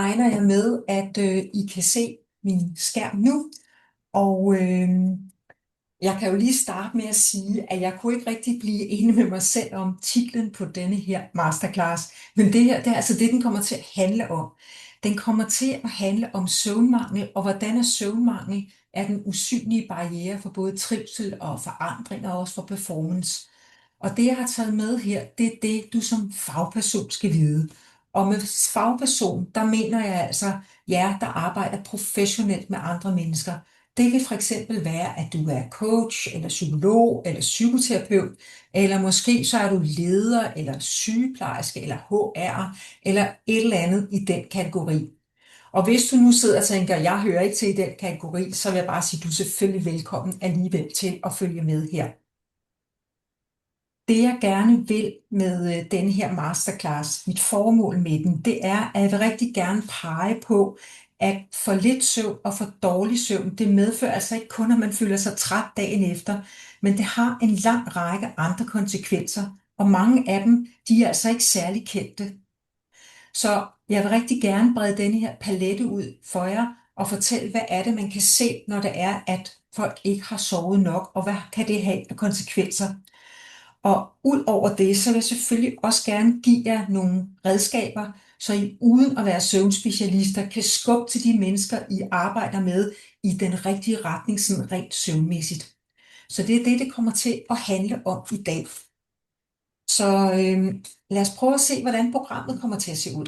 Regner jeg med, at I kan se min skærm nu, og jeg kan jo lige starte med at sige, at jeg kunne ikke rigtig blive enig med mig selv om titlen på denne her masterclass, men det her, det er altså det, den kommer til at handle om. Den kommer til at handle om søvnmangel, og hvordan er søvnmangel er den usynlige barriere for både trivsel og forandring, og også for performance. Og det, jeg har taget med her, det er det, du som fagperson skal vide. Og med fagperson, der mener jeg altså jer, der arbejder professionelt med andre mennesker. Det kan for eksempel være, at du er coach, eller psykolog, eller psykoterapeut, eller måske så er du leder, eller sygeplejerske, eller HR, eller et eller andet i den kategori. Og hvis du nu sidder og tænker, jeg hører ikke til i den kategori, så vil jeg bare sige, du er selvfølgelig velkommen alligevel til at følge med her. Det jeg gerne vil med denne her masterclass, mit formål med den, det er, at jeg vil rigtig gerne pege på, at for lidt søvn og for dårlig søvn, det medfører altså ikke kun, at man føler sig træt dagen efter, men det har en lang række andre konsekvenser, og mange af dem, de er altså ikke særlig kendte. Så jeg vil rigtig gerne brede denne her palette ud for jer, og fortælle, hvad er det, man kan se, når det er, at folk ikke har sovet nok, og hvad kan det have af konsekvenser. Og ud over det, så vil jeg selvfølgelig også gerne give jer nogle redskaber, så I uden at være søvnspecialister kan skubbe til de mennesker, I arbejder med i den rigtige retning, sådan rent søvnmæssigt. Så det er det, det kommer til at handle om i dag. Så lad os prøve at se, hvordan programmet kommer til at se ud.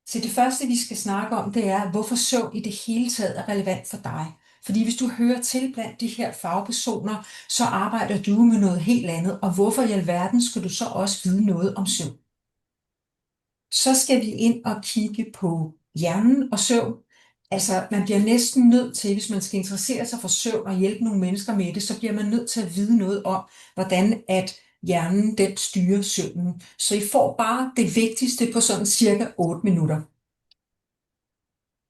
Så det første, vi skal snakke om, det er, hvorfor søvn i det hele taget er relevant for dig. Fordi hvis du hører til blandt de her fagpersoner, så arbejder du med noget helt andet, og hvorfor i alverden skal du så også vide noget om søvn? Så skal vi ind og kigge på hjernen og søvn. Altså, man bliver næsten nødt til, hvis man skal interessere sig for søvn og hjælpe nogle mennesker med det, så bliver man nødt til at vide noget om, hvordan at hjernen den styrer søvnen. Så I får bare det vigtigste på sådan cirka 8 minutter.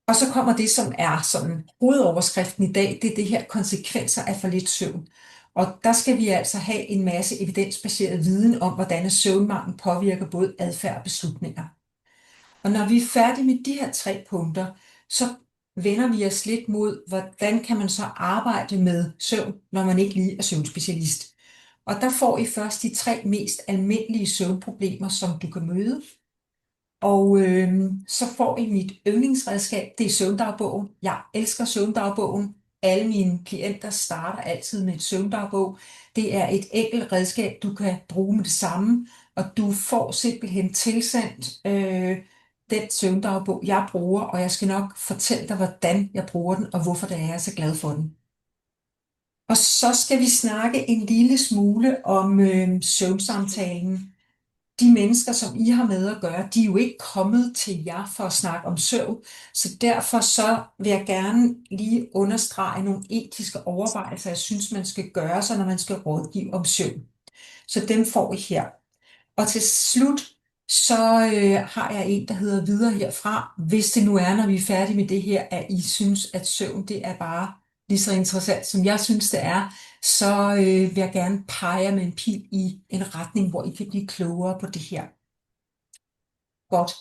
Og så kommer det, som er sådan hovedoverskriften i dag, det er det her konsekvenser af for lidt søvn. Og der skal vi altså have en masse evidensbaseret viden om, hvordan søvnmangel påvirker både adfærd og beslutninger. Og når vi er færdige med de her 3 punkter, så vender vi os lidt mod, hvordan kan man så arbejde med søvn, når man ikke lige er søvnspecialist. Og der får I først de 3 mest almindelige søvnproblemer, som du kan møde. Og så får I mit yndlingsredskab, det er søvndagbogen. Jeg elsker søvndagbogen. Alle mine klienter starter altid med et søvndagbog. Det er et enkelt redskab, du kan bruge med det samme, og du får simpelthen tilsendt den søvndagbog, jeg bruger, og jeg skal nok fortælle dig, hvordan jeg bruger den, og hvorfor det er, jeg er så glad for den. Og så skal vi snakke en lille smule om søvnsamtalen. De mennesker, som I har med at gøre, de er jo ikke kommet til jer for at snakke om søvn, så derfor så vil jeg gerne lige understrege nogle etiske overvejelser, jeg synes, man skal gøre sig, når man skal rådgive om søvn. Så dem får I her. Og til slut, så har jeg en, der hedder videre herfra, hvis det nu er, når vi er færdige med det her, at I synes, at søvn det er bare lige så interessant, som jeg synes, det er, så vil jeg gerne pege jer med en pil i en retning, hvor I kan blive klogere på det her. Godt.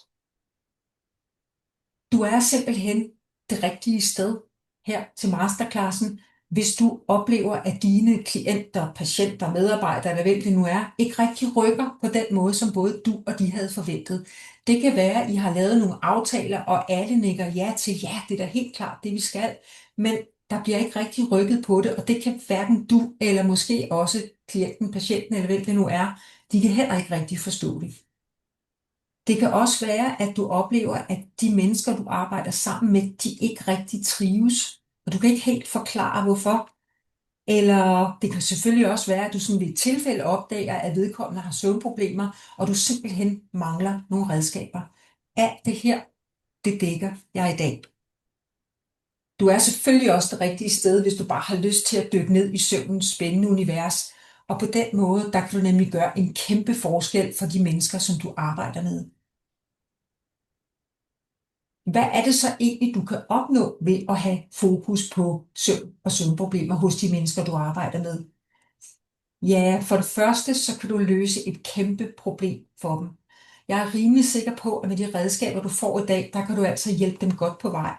Du er simpelthen det rigtige sted her til masterclassen, hvis du oplever, at dine klienter, patienter, medarbejdere, eller hvem det nu er, ikke rigtig rykker på den måde, som både du og de havde forventet. Det kan være, at I har lavet nogle aftaler, og alle nikker ja til, ja, det er da helt klart det, vi skal, men der bliver ikke rigtig rykket på det, og det kan hverken du, eller måske også klienten, patienten, eller hvem det nu er, de kan heller ikke rigtig forstå det. Det kan også være, at du oplever, at de mennesker, du arbejder sammen med, de ikke rigtig trives, og du kan ikke helt forklare, hvorfor. Eller det kan selvfølgelig også være, at du sådan ved et tilfælde opdager, at vedkommende har søvnproblemer, og du simpelthen mangler nogle redskaber. Alt det her, det dækker jeg i dag. Du er selvfølgelig også det rigtige sted, hvis du bare har lyst til at dykke ned i søvnens spændende univers, og på den måde, der kan du nemlig gøre en kæmpe forskel for de mennesker, som du arbejder med. Hvad er det så egentlig, du kan opnå ved at have fokus på søvn og søvnproblemer hos de mennesker, du arbejder med? Ja, for det første, så kan du løse et kæmpe problem for dem. Jeg er rimelig sikker på, at med de redskaber, du får i dag, der kan du altså hjælpe dem godt på vej.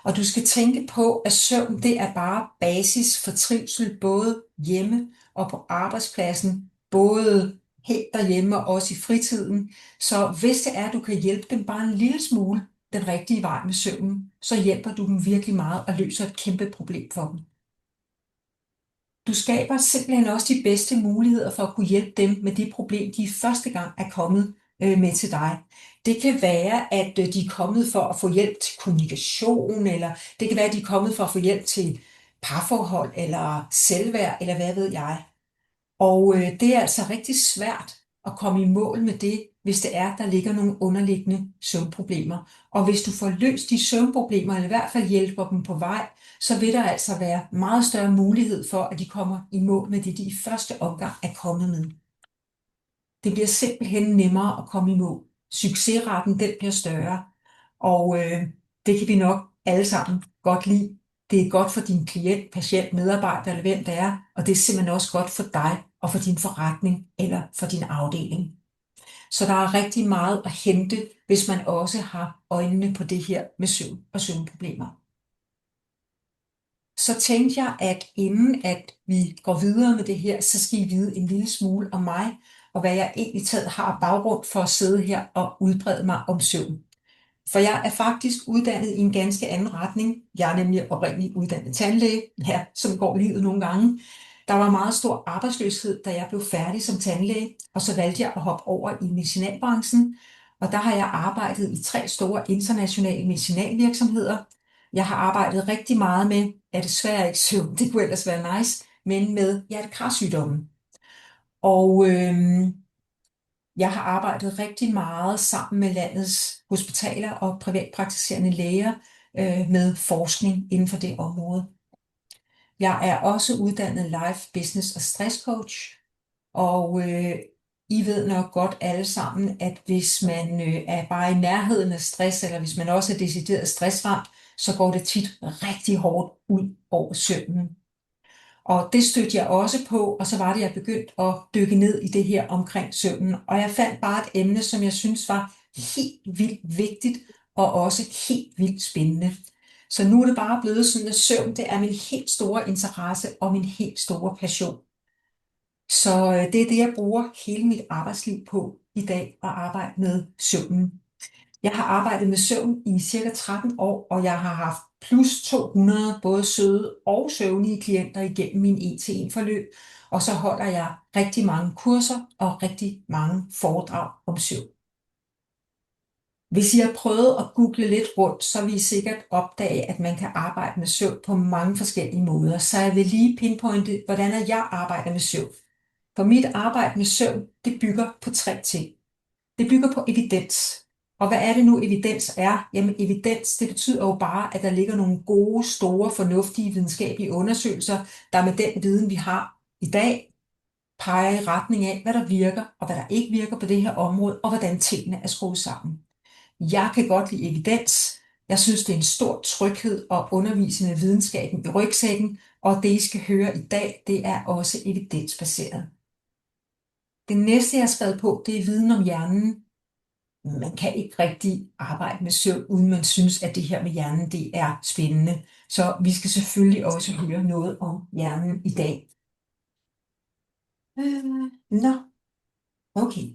Og du skal tænke på, at søvn, det er bare basis for trivsel, både hjemme og på arbejdspladsen, både helt derhjemme og også i fritiden. Så hvis det er, at du kan hjælpe dem bare en lille smule den rigtige vej med søvnen, så hjælper du dem virkelig meget og løser et kæmpe problem for dem. Du skaber simpelthen også de bedste muligheder for at kunne hjælpe dem med det problem, de første gang er kommet med til dig. Det kan være, at de er kommet for at få hjælp til kommunikation, eller det kan være, at de er kommet for at få hjælp til parforhold, eller selvværd, eller hvad ved jeg. Og det er altså rigtig svært at komme i mål med det, hvis det er, der ligger nogle underliggende søvnproblemer. Og hvis du får løst de søvnproblemer, eller i hvert fald hjælper dem på vej, så vil der altså være meget større mulighed for, at de kommer i mål med det, de i første omgang er kommet med. Det bliver simpelthen nemmere at komme i mål. Succesraten, den bliver større. Og det kan vi nok alle sammen godt lide. Det er godt for din klient, patient, medarbejder eller hvem det er, og det er simpelthen også godt for dig og for din forretning eller for din afdeling. Så der er rigtig meget at hente, hvis man også har øjnene på det her med søvn og søvnproblemer. Så tænkte jeg, at inden at vi går videre med det her, så skal I vide en lille smule om mig, og hvad jeg egentlig taget har baggrund for at sidde her og udbrede mig om søvn. For jeg er faktisk uddannet i en ganske anden retning. Jeg er nemlig oprindeligt uddannet tandlæge, ja, som går livet nogle gange. Der var meget stor arbejdsløshed, da jeg blev færdig som tandlæge, og så valgte jeg at hoppe over i medicinalbranchen. Og der har jeg arbejdet i 3 store internationale medicinalvirksomheder. Jeg har arbejdet rigtig meget med, er desværre ikke søvn, det kunne ellers være nice, men med hjertekarsygdomme. Og jeg har arbejdet rigtig meget sammen med landets hospitaler og privatpraktiserende læger med forskning inden for det område. Jeg er også uddannet life, business og stresscoach, og I ved nok godt alle sammen, at hvis man er bare i nærheden af stress, eller hvis man også er decideret stressramt, så går det tit rigtig hårdt ud over søvnen. Og det stødte jeg også på, og så var det, jeg begyndte at dykke ned i det her omkring søvnen. Og jeg fandt bare et emne, som jeg synes var helt vildt vigtigt, og også helt vildt spændende. Så nu er det bare blevet sådan, at søvn, det er min helt store interesse og min helt store passion. Så det er det, jeg bruger hele mit arbejdsliv på i dag, at arbejde med søvnen. Jeg har arbejdet med søvn i cirka 13 år, og jeg har haft plus 200 både søde og søvnige klienter igennem min 1-til-1 forløb. Og så holder jeg rigtig mange kurser og rigtig mange foredrag om søvn. Hvis I har prøvet at google lidt rundt, så vil I sikkert opdage, at man kan arbejde med søvn på mange forskellige måder. Så jeg vil lige pinpointe, hvordan jeg arbejder med søvn. For mit arbejde med søvn, det bygger på 3 ting. Det bygger på evidens. Og hvad er det nu evidens er? Jamen evidens, det betyder jo bare, at der ligger nogle gode, store, fornuftige videnskabelige undersøgelser, der med den viden, vi har i dag, peger i retning af, hvad der virker og hvad der ikke virker på det her område, og hvordan tingene er skruet sammen. Jeg kan godt lide evidens. Jeg synes, det er en stor tryghed at undervise med videnskaben i rygsækken, og det, I skal høre i dag, det er også evidensbaseret. Det næste, jeg har skrevet på, det er viden om hjernen. Man kan ikke rigtig arbejde med søvn, uden man synes, at det her med hjernen, det er spændende. Så vi skal selvfølgelig også høre noget om hjernen i dag. Okay.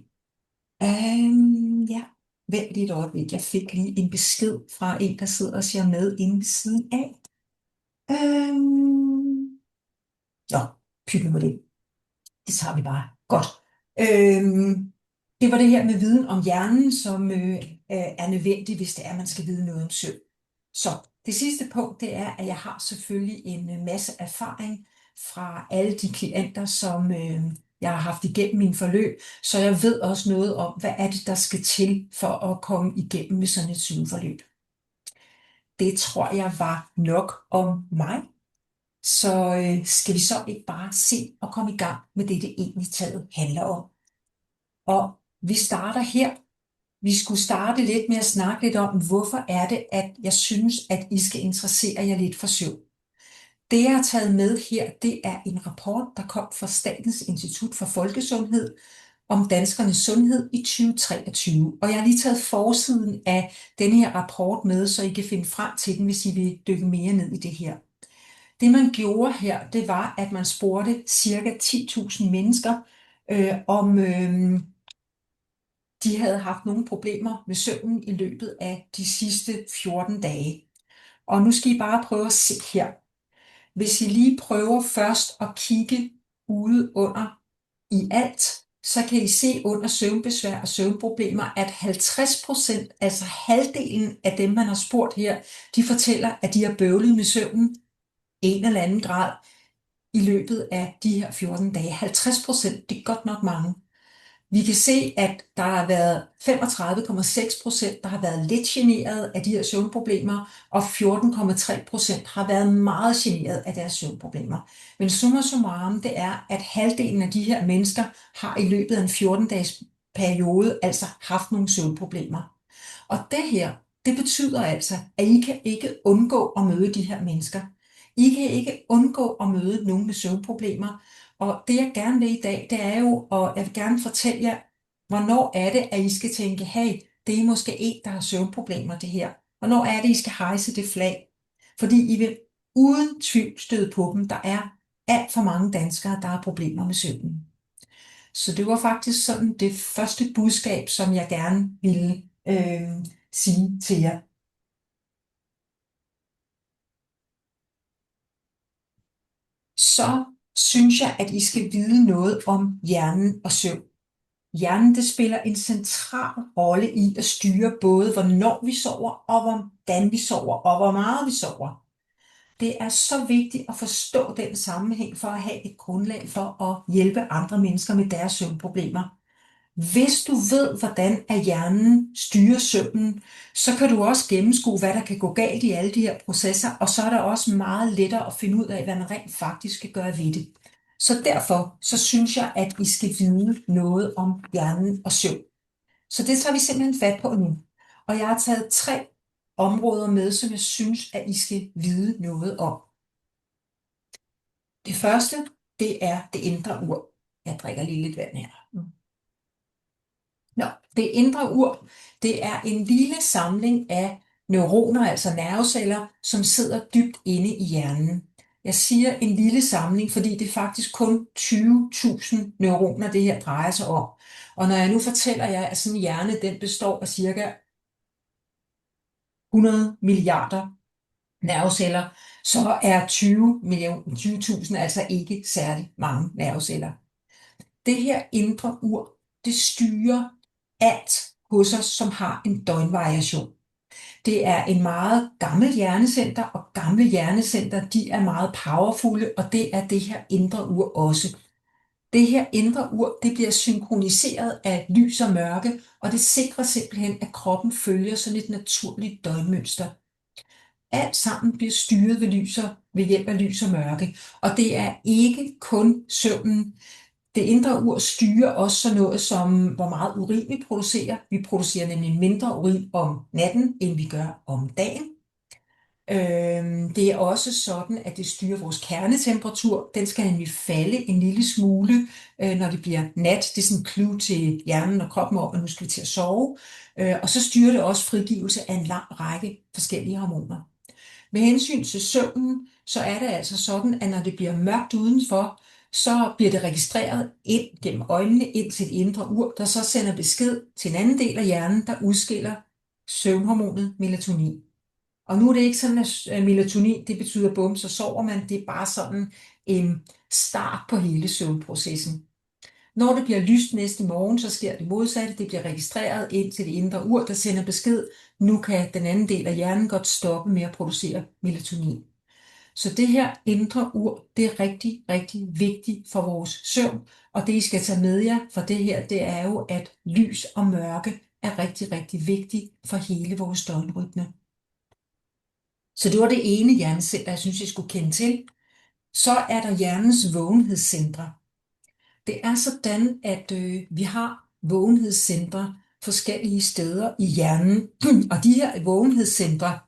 Ja, vent lige et øjeblik. Jeg fik lige en besked fra en, der sidder og ser med inde ved siden af. Pyt med det. Det tager vi bare. Godt. Det var det her med viden om hjernen, som er nødvendigt, hvis det er, man skal vide noget om søvn. Så det sidste punkt, det er, at jeg har selvfølgelig en masse erfaring fra alle de klienter, som jeg har haft igennem min forløb, så jeg ved også noget om, hvad er det, der skal til for at komme igennem med sådan et søvnforløb. Det tror jeg var nok om mig. Så skal vi så ikke bare se og komme i gang med det egentlig taget handler om. Og vi starter her. Vi skulle starte lidt med at snakke lidt om, hvorfor er det, at jeg synes, at I skal interessere jer lidt for søvn. Det, jeg har taget med her, det er en rapport, der kom fra Statens Institut for Folkesundhed, om danskernes sundhed i 2023. Og jeg har lige taget forsiden af denne her rapport med, så I kan finde frem til den, hvis I vil dykke mere ned i det her. Det man gjorde her, det var, at man spurgte cirka 10.000 mennesker, om de havde haft nogle problemer med søvnen i løbet af de sidste 14 dage. Og nu skal I bare prøve at se her. Hvis I lige prøver først at kigge ude under i alt, så kan I se under søvnbesvær og søvnproblemer, at 50%, altså halvdelen af dem, man har spurgt her, de fortæller, at de har bøvlet med søvnen en eller anden grad i løbet af de her 14 dage. 50%, det er godt nok mange. Vi kan se, at der har været 35,6%, der har været lidt generet af de her søvnproblemer, og 14,3% har været meget generet af deres søvnproblemer. Men summa summarum, det er, at halvdelen af de her mennesker har i løbet af en 14-dages periode altså haft nogle søvnproblemer. Og det her, det betyder altså, at I kan ikke undgå at møde de her mennesker. I kan ikke undgå at møde nogen med søvnproblemer. Og det jeg gerne vil i dag, det er jo, og jeg vil gerne fortælle jer, hvornår er det, at I skal tænke, hey, det er måske en, der har søvnproblemer, det her. Hvornår er det, I skal hejse det flag? Fordi I vil uden tvivl støde på dem. Der er alt for mange danskere, der har problemer med søvnen. Så det var faktisk sådan det første budskab, som jeg gerne ville sige til jer. Så synes jeg, at I skal vide noget om hjernen og søvn. Hjernen, det spiller en central rolle i at styre både, hvornår vi sover, og hvordan vi sover, og hvor meget vi sover. Det er så vigtigt at forstå den sammenhæng for at have et grundlag for at hjælpe andre mennesker med deres søvnproblemer. Hvis du ved, hvordan at hjernen styrer søvnen, så kan du også gennemskue, hvad der kan gå galt i alle de her processer, og så er det også meget lettere at finde ud af, hvad man rent faktisk skal gøre ved det. Så derfor så synes jeg, at I skal vide noget om hjernen og søvn. Så det tager vi simpelthen fat på nu. Og jeg har taget 3 områder med, som jeg synes, at I skal vide noget om. Det første, det er det indre ur. Jeg drikker lige lidt vand her. Nå, det indre ur, det er en lille samling af neuroner, altså nerveceller, som sidder dybt inde i hjernen. Jeg siger en lille samling, fordi det er faktisk kun 20.000 neuroner, det her drejer sig om. Og når jeg nu fortæller jer, at sådan en hjerne, den består af cirka 100 milliarder nerveceller, så er 20.000 altså ikke særlig mange nerveceller. Det her indre ur, det styrer alt hos os, som har en døgnvariation. Det er en meget gammel hjernecenter, og gamle hjernecenter, de er meget powerfulde, og det er det her indre ur også. Det her indre ur, det bliver synkroniseret af lys og mørke, og det sikrer simpelthen, at kroppen følger sådan et naturligt døgnmønster. Alt sammen bliver styret ved hjælp af lys og mørke, og det er ikke kun søvnen. Det indre ur styrer også sådan noget som, hvor meget urin vi producerer. Vi producerer nemlig mindre urin om natten, end vi gør om dagen. Det er også sådan, at det styrer vores kernetemperatur. Den skal nemlig falde en lille smule, når det bliver nat. Det er sådan en clue til hjernen og kroppen om, at nu skal vi til at sove. Og så styrer det også frigivelse af en lang række forskellige hormoner. Med hensyn til søvnen, så er det altså sådan, at når det bliver mørkt udenfor, så bliver det registreret ind gennem øjnene ind til et indre ur, der så sender besked til en anden del af hjernen, der udskiller søvnhormonet melatonin. Og nu er det ikke sådan, at melatonin, det betyder bum, så sover man. Det er bare sådan en start på hele søvnprocessen. Når det bliver lyst næste morgen, så sker det modsatte. Det bliver registreret ind til det indre ur, der sender besked. Nu kan den anden del af hjernen godt stoppe med at producere melatonin. Så det her indre ur, det er rigtig, rigtig vigtigt for vores søvn. Og det I skal tage med jer for det her, det er jo, at lys og mørke er rigtig, rigtig vigtigt for hele vores døgnrytme. Så det var det ene hjernecenter, jeg synes, I skulle kende til. Så er der hjernens vågenhedscentre. Det er sådan, at vi har vågenhedscentre forskellige steder i hjernen, og de her vågenhedscentre,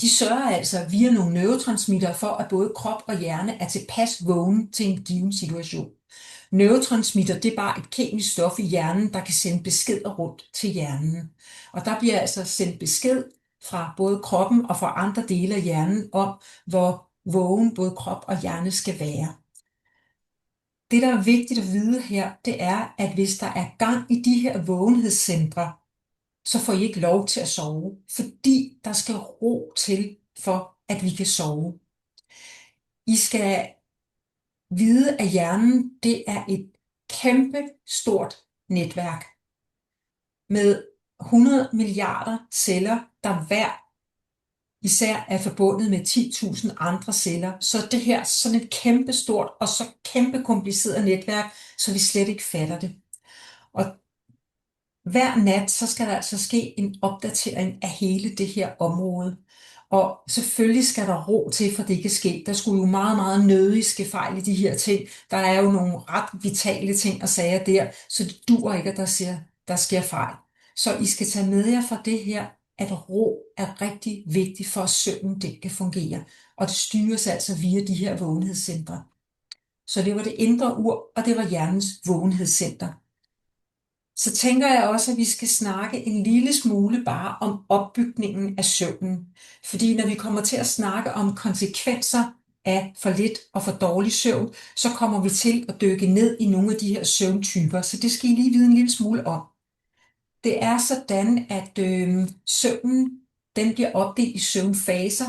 de sørger altså via nogle neurotransmittere for, at både krop og hjerne er tilpas vågen til en given situation. Neurotransmitter, det er bare et kemisk stof i hjernen, der kan sende beskeder rundt til hjernen. Og der bliver altså sendt besked fra både kroppen og fra andre dele af hjernen om, hvor vågen både krop og hjerne skal være. Det, der er vigtigt at vide her, det er, at hvis der er gang i de her vågenhedscentre, så får I ikke lov til at sove, fordi der skal ro til, for at vi kan sove. I skal vide, at hjernen, det er et kæmpe stort netværk med 100 milliarder celler, der hver især er forbundet med 10.000 andre celler. Så det her sådan et kæmpe stort og så kæmpe kompliceret netværk, så vi slet ikke fatter det. Og hver nat, så skal der altså ske en opdatering af hele det her område. Og selvfølgelig skal der ro til, for det kan ske. Der skulle jo meget, meget nødig ske fejl i de her ting. Der er jo nogle ret vitale ting og sager der, så det dur ikke, at der sker fejl. Så I skal tage med jer fra det her, at ro er rigtig vigtigt for, at søvnen det kan fungere. Og det styres altså via de her vågenhedscentre. Så det var det indre ur, og det var hjernens vågenhedscenter. Så tænker jeg også, at vi skal snakke en lille smule bare om opbygningen af søvnen. Fordi når vi kommer til at snakke om konsekvenser af for lidt og for dårlig søvn, så kommer vi til at dykke ned i nogle af de her søvntyper. Så det skal I lige vide en lille smule om. Det er sådan, at søvnen den bliver opdelt i søvnfaser,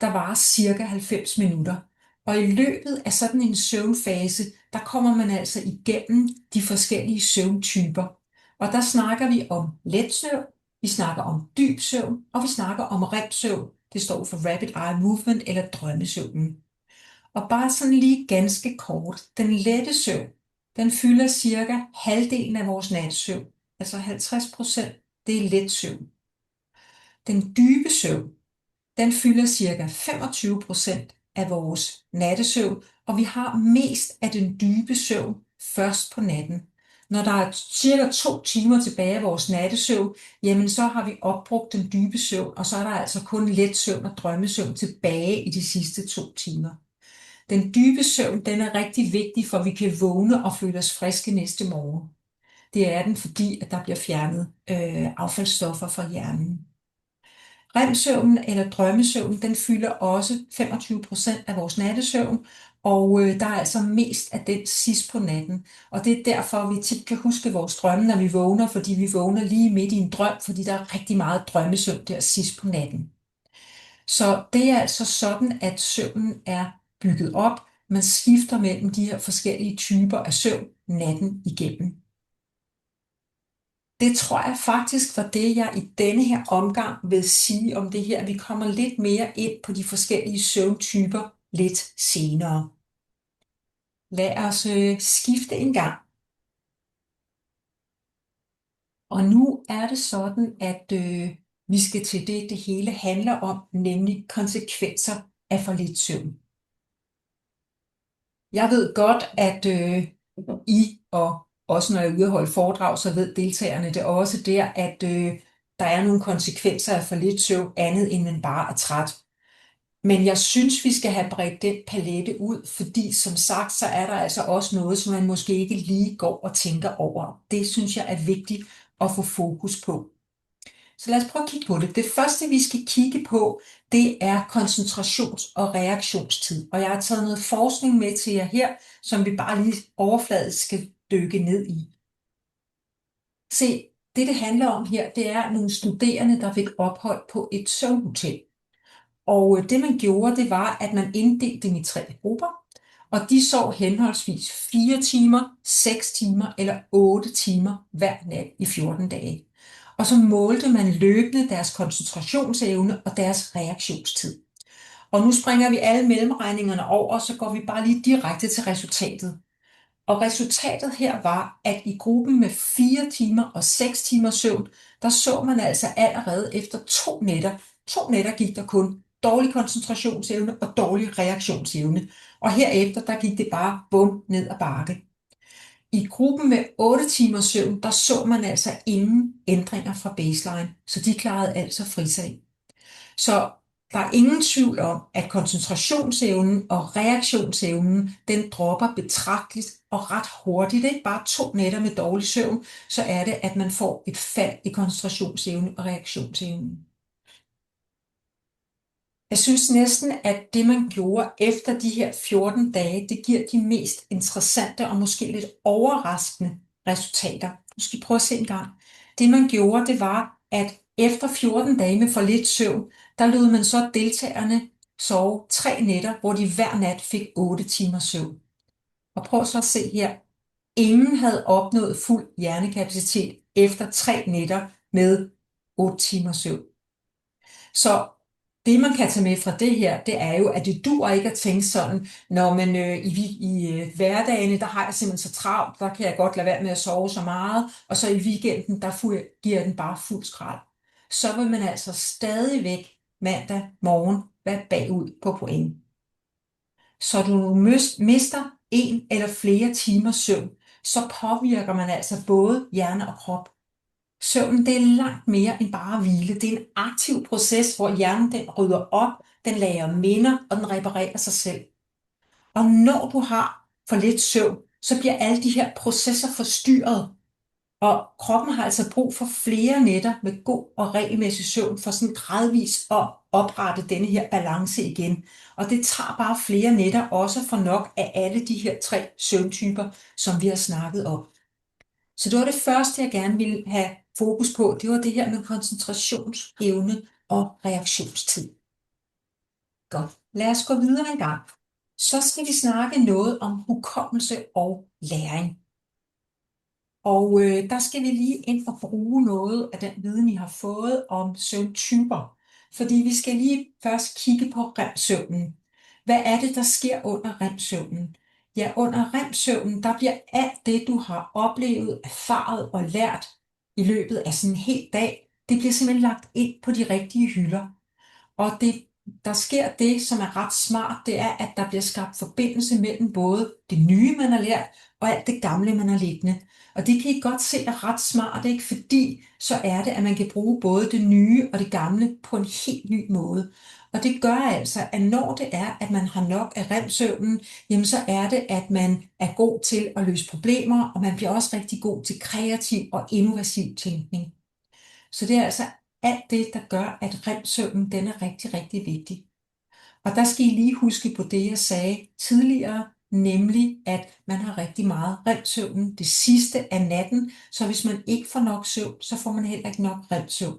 der varer cirka 90 minutter. Og i løbet af sådan en søvnfase, der kommer man altså igennem de forskellige søvntyper. Og der snakker vi om let søvn, vi snakker om dyb søvn, og vi snakker om REM-søvn. Det står for Rapid Eye Movement eller drømmesøvnen. Og bare sådan lige ganske kort, den lette søvn, den fylder cirka halvdelen af vores nattesøvn. Altså 50%, det er let søvn. Den dybe søvn, den fylder cirka 25% af vores nattesøvn, og vi har mest af den dybe søvn først på natten. Når der er cirka 2 timer tilbage af vores nattesøvn, jamen så har vi opbrugt den dybe søvn, og så er der altså kun let søvn og drømmesøvn tilbage i de sidste 2 timer. Den dybe søvn, den er rigtig vigtig, for vi kan vågne og føle os friske næste morgen. Det er den, fordi at der bliver fjernet affaldsstoffer fra hjernen. REM-søvnen eller drømmesøvnen, den fylder også 25% af vores nattesøvn, og der er altså mest af den sidst på natten. Og det er derfor, vi tit kan huske vores drømme, når vi vågner, fordi vi vågner lige midt i en drøm, fordi der er rigtig meget drømmesøvn der sidst på natten. Så det er altså sådan, at søvnen er bygget op. Man skifter mellem de her forskellige typer af søvn natten igennem. Det tror jeg faktisk var det, jeg i denne her omgang vil sige om det her. Vi kommer lidt mere ind på de forskellige søvntyper lidt senere. Lad os skifte en gang. Og nu er det sådan, at vi skal til det hele handler om, nemlig konsekvenser af for lidt søvn. Jeg ved godt, at I og også når jeg er ude at holde foredrag, så ved deltagerne det også der, at der er nogle konsekvenser af for lidt søvn, andet end man bare er træt. Men jeg synes, vi skal have bredt den palette ud, fordi som sagt, så er der altså også noget, som man måske ikke lige går og tænker over. Det synes jeg er vigtigt at få fokus på. Så lad os prøve at kigge på det. Det første, vi skal kigge på, det er koncentrations- og reaktionstid. Og jeg har taget noget forskning med til jer her, som vi bare lige overfladisk skal dykke ned i. Se, det handler om her, det er nogle studerende, der fik ophold på et søvnhotel. Og det man gjorde, det var, at man inddelte dem i 3 grupper, og de sov henholdsvis 4 timer, 6 timer eller 8 timer hver nat i 14 dage. Og så målte man løbende deres koncentrationsevne og deres reaktionstid. Og nu springer vi alle mellemregningerne over, så går vi bare lige direkte til resultatet. Og resultatet her var, at i gruppen med 4 timer og 6 timer søvn, der så man altså allerede efter 2 nætter. 2 nætter gik der kun dårlig koncentrationsevne og dårlig reaktionsevne. Og herefter, der gik det bare bum ned ad bakke. I gruppen med 8 timers søvn, der så man altså ingen ændringer fra baseline, så de klarede altså frisag. Så Der er ingen tvivl om, at koncentrationsevnen og reaktionsevnen, den dropper betragteligt og ret hurtigt. Ikke bare 2 nætter med dårlig søvn, så er det, at man får et fald i koncentrationsevnen og reaktionsevnen. Jeg synes næsten, at det man gjorde efter de her 14 dage, det giver de mest interessante og måske lidt overraskende resultater. Nu skal I prøve at se en gang. Det man gjorde, det var, at efter 14 dage med for lidt søvn, der lod man så deltagerne sove 3 nætter, hvor de hver nat fik 8 timer søvn. Og prøv så at se her. Ingen havde opnået fuld hjernekapacitet efter 3 nætter med 8 timer søvn. Så det, man kan tage med fra det her, det er jo, at det duer ikke at tænke sådan, når man i hverdagene, der har jeg simpelthen så travlt, der kan jeg godt lade være med at sove så meget, og så i weekenden, der giver den bare fuld skrald. Så vil man altså stadigvæk mandag morgen være bagud på point. Så du mister 1 eller flere timer søvn, så påvirker man altså både hjerne og krop. Søvnen, det er langt mere end bare hvile. Det er en aktiv proces, hvor hjernen den rydder op, den lagrer minder, og den reparerer sig selv. Og når du har for lidt søvn, så bliver alle de her processer forstyrret. Og kroppen har altså brug for flere nætter med god og regelmæssig søvn, for sådan gradvist at oprette denne her balance igen. Og det tager bare flere nætter, også for nok af alle de her 3 søvntyper, som vi har snakket om. Så det var det første, jeg gerne ville have fokus på. Det var det her med koncentrationsevne og reaktionstid. Godt. Lad os gå videre en gang. Så skal vi snakke noget om hukommelse og læring. Og der skal vi lige ind og bruge noget af den viden, I har fået om søvntyper. Fordi vi skal lige først kigge på REM-søvnen. Hvad er det, der sker under REM-søvnen? Ja, under REM-søvnen, der bliver alt det, du har oplevet, erfaret og lært i løbet af sådan en hel dag, det bliver simpelthen lagt ind på de rigtige hylder. Og der sker det, som er ret smart, det er, at der bliver skabt forbindelse mellem både det nye, man har lært, og alt det gamle, man har liggende. Og det kan I godt se er ret smart, ikke? Fordi så er det, at man kan bruge både det nye og det gamle på en helt ny måde. Og det gør altså, at når det er, at man har nok af REM-søvnen, jamen så er det, at man er god til at løse problemer, og man bliver også rigtig god til kreativ og innovativ tænkning. Så det er altså alt det, der gør, at REM-søvnen den er rigtig, rigtig vigtig. Og der skal I lige huske på det, jeg sagde tidligere, nemlig at man har rigtig meget REM-søvn det sidste af natten, så hvis man ikke får nok søvn, så får man heller ikke nok REM-søvn.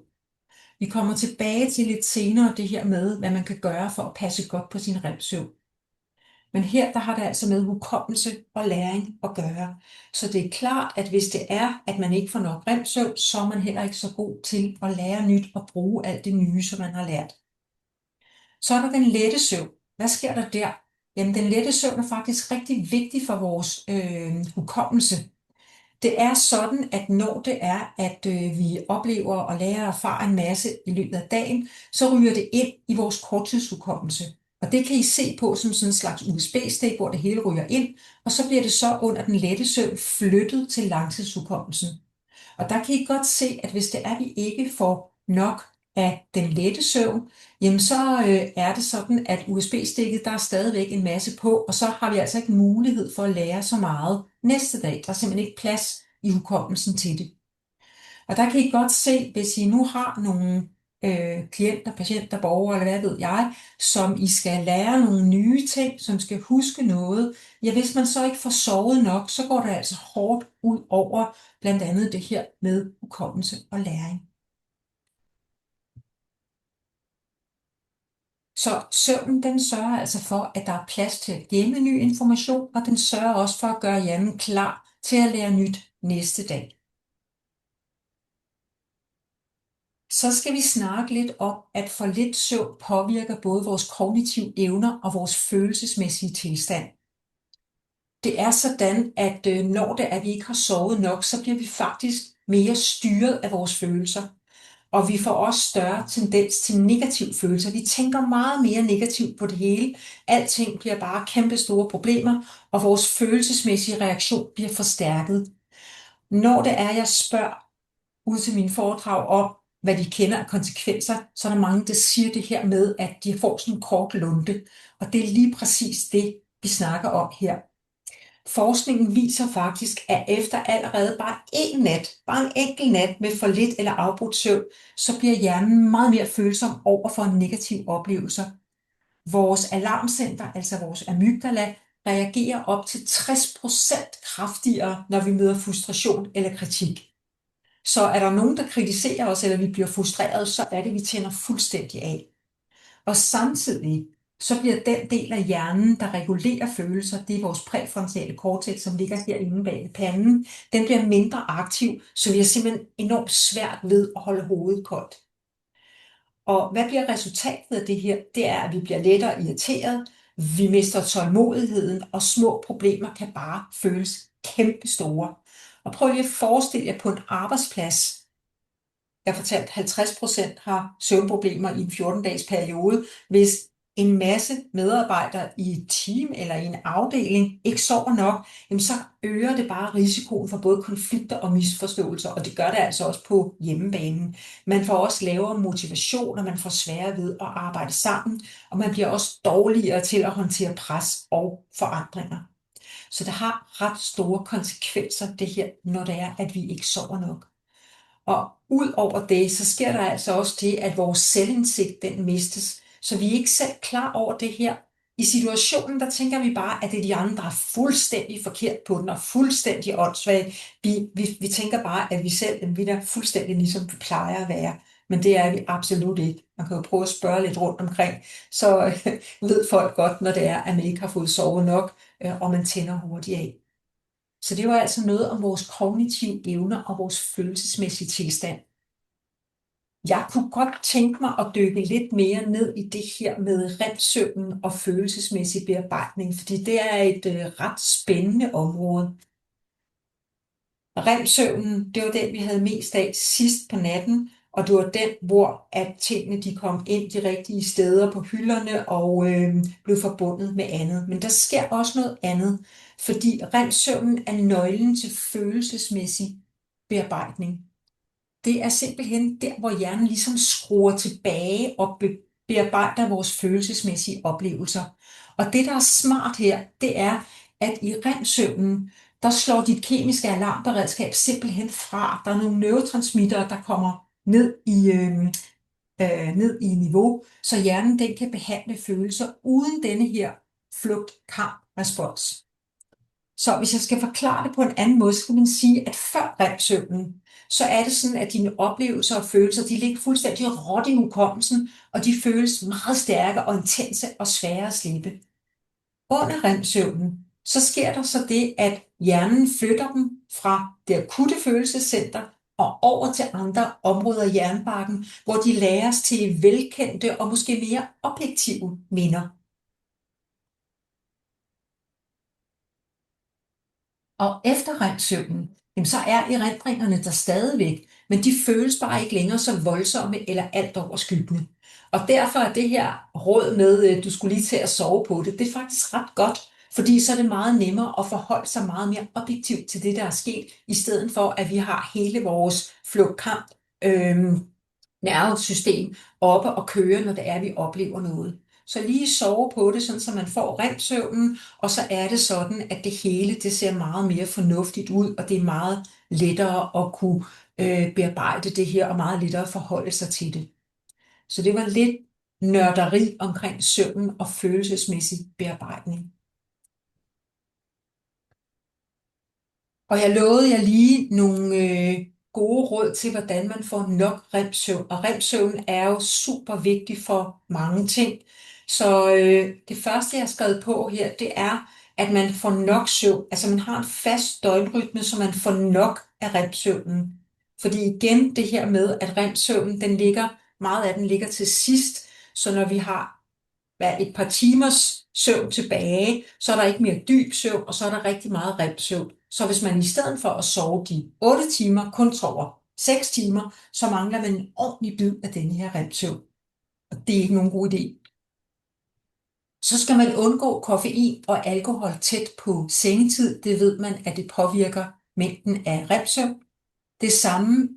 Vi kommer tilbage til lidt senere det her med, hvad man kan gøre for at passe godt på sin REM-søvn. Men her der har det altså med hukommelse og læring at gøre. Så det er klart, at hvis det er, at man ikke får nok REM-søvn, så er man heller ikke så god til at lære nyt og bruge alt det nye, som man har lært. Så er der den lette søvn. Hvad sker der der? Jamen, den lette søvn er faktisk rigtig vigtig for vores hukommelse. Det er sådan, at når det er, at vi oplever og lærer at erfare en masse i løbet af dagen, så ryger det ind i vores korttidshukommelse. Og det kan I se på som sådan en slags USB-stik, hvor det hele ryger ind, og så bliver det så under den lette søvn flyttet til langtidshukommelsen. Og der kan I godt se, at hvis det er, at vi ikke får nok af den lette søvn, jamen så er det sådan, at USB-stikket, der er stadigvæk en masse på, og så har vi altså ikke mulighed for at lære så meget næste dag. Der er simpelthen ikke plads i hukommelsen til det. Og der kan I godt se, hvis I nu har nogle klienter, patienter, borgere, eller hvad ved jeg, som I skal lære nogle nye ting, som skal huske noget, ja, hvis man så ikke får sovet nok, så går det altså hårdt ud over blandt andet det her med hukommelse og læring. Så søvnen, den sørger altså for, at der er plads til at gemme ny information, og den sørger også for at gøre hjernen klar til at lære nyt næste dag. Så skal vi snakke lidt om, at for lidt søvn påvirker både vores kognitive evner og vores følelsesmæssige tilstand. Det er sådan, at når det er, at vi ikke har sovet nok, så bliver vi faktisk mere styret af vores følelser. Og vi får også større tendens til negative følelser. Vi tænker meget mere negativt på det hele. Alting bliver bare kæmpe store problemer, og vores følelsesmæssige reaktion bliver forstærket. Når det er, jeg spørger ud til mine foredrag om, hvad de kender af konsekvenser, så er der mange, der siger det her med, at de får sådan en kort lunte. Og det er lige præcis det, vi snakker om her. Forskningen viser faktisk, at efter allerede bare en nat, bare en enkelt nat med for lidt eller afbrudt søvn, så bliver hjernen meget mere følsom over for negative oplevelser. Vores alarmcenter, altså vores amygdala, reagerer op til 60% kraftigere, når vi møder frustration eller kritik. Så er der nogen, der kritiserer os, eller vi bliver frustreret, så er det, vi tænder fuldstændig af. Og samtidig så bliver den del af hjernen, der regulerer følelser, det er vores præfrontale cortex, som ligger herinde bag panden, den bliver mindre aktiv, så vi har simpelthen enormt svært ved at holde hovedet koldt. Og hvad bliver resultatet af det her? Det er, at vi bliver lettere irriteret, vi mister tålmodigheden, og små problemer kan bare føles kæmpestore. Og prøv lige at forestille jer på en arbejdsplads. Jeg fortalte, at 50% har søvnproblemer i en 14-dages periode. Hvis en masse medarbejdere i et team eller i en afdeling ikke sover nok, jamen så øger det bare risikoen for både konflikter og misforståelser, og det gør det altså også på hjemmebanen. Man får også lavere motivation, og man får sværere ved at arbejde sammen, og man bliver også dårligere til at håndtere pres og forandringer. Så det har ret store konsekvenser, det her, når det er, at vi ikke sover nok. Og ud over det, så sker der altså også det, at vores selvindsigt, den mistes. Så vi er ikke selv klar over det her. I situationen, der tænker vi bare, at det er de andre, der er fuldstændig forkert på den, og fuldstændig åndssvage. Vi tænker bare, at vi selv vi er fuldstændig ligesom vi plejer at være. Men det er vi absolut ikke. Man kan jo prøve at spørge lidt rundt omkring, så ved folk godt, når det er, at man ikke har fået sovet nok, og man tænder hurtigt af. Så det var altså noget om vores kognitive evner og vores følelsesmæssige tilstand. Jeg kunne godt tænke mig at dykke lidt mere ned i det her med REM-søvnen og følelsesmæssig bearbejdning, fordi det er et ret spændende område. REM-søvnen, det var den, vi havde mest af sidst på natten, og det var den, hvor at tingene de kom ind de rigtige steder på hylderne og blev forbundet med andet. Men der sker også noget andet, fordi REM-søvnen er nøglen til følelsesmæssig bearbejdning. Det er simpelthen der, hvor hjernen ligesom skruer tilbage og bearbejder vores følelsesmæssige oplevelser. Og det, der er smart her, det er, at i REM-søvnen, der slår dit kemiske alarmberedskab simpelthen fra. Der er nogle neurotransmittere, der kommer ned i niveau, så hjernen den kan behandle følelser uden denne her flugt-kamp-respons. Så hvis jeg skal forklare det på en anden måde, så kan man sige, at før REM-søvnen, så er det sådan, at dine oplevelser og følelser, de ligger fuldstændig råt i hukommelsen, og de føles meget stærke og intense og svære at slippe. Under REM-søvnen, så sker der så det, at hjernen flytter dem fra det akutte følelsescenter og over til andre områder i hjernebarken, hvor de læres til velkendte og måske mere objektive minder. Og efter REM-søvnen, jamen så er erindringerne der stadigvæk, men de føles bare ikke længere så voldsomme eller alt overskyggende. Og derfor er det her råd med, du skulle lige til at sove på det, det er faktisk ret godt, fordi så er det meget nemmere at forholde sig meget mere objektivt til det, der er sket, i stedet for at vi har hele vores flugtkamp nervesystem oppe og køre, når det er, vi oplever noget. Så lige sove på det, sådan, så man får REM-søvnen, og så er det sådan, at det hele det ser meget mere fornuftigt ud, og det er meget lettere at kunne bearbejde det her, og meget lettere at forholde sig til det. Så det var lidt nørderi omkring søvnen og følelsesmæssig bearbejdning. Og jeg lovede jer lige nogle gode råd til, hvordan man får nok REM-søvn. Og REM-søvn er jo super vigtig for mange ting. Så det første, jeg har skrevet på her, det er, at man får nok søvn. Altså man har en fast døgnrytme, så man får nok af REM-søvnen. Fordi igen det her med, at REM-søvnen, meget af den ligger til sidst. Så når vi har et par timers søvn tilbage, så er der ikke mere dyb søvn, og så er der rigtig meget REM-søvn. Så hvis man i stedet for at sove de 8 timer, kun sover 6 timer, så mangler man en ordentlig bid af denne her REM-søvn. Og det er ikke nogen god idé. Så skal man undgå koffein og alkohol tæt på sengetid. Det ved man, at det påvirker mængden af REM-søvn. Det samme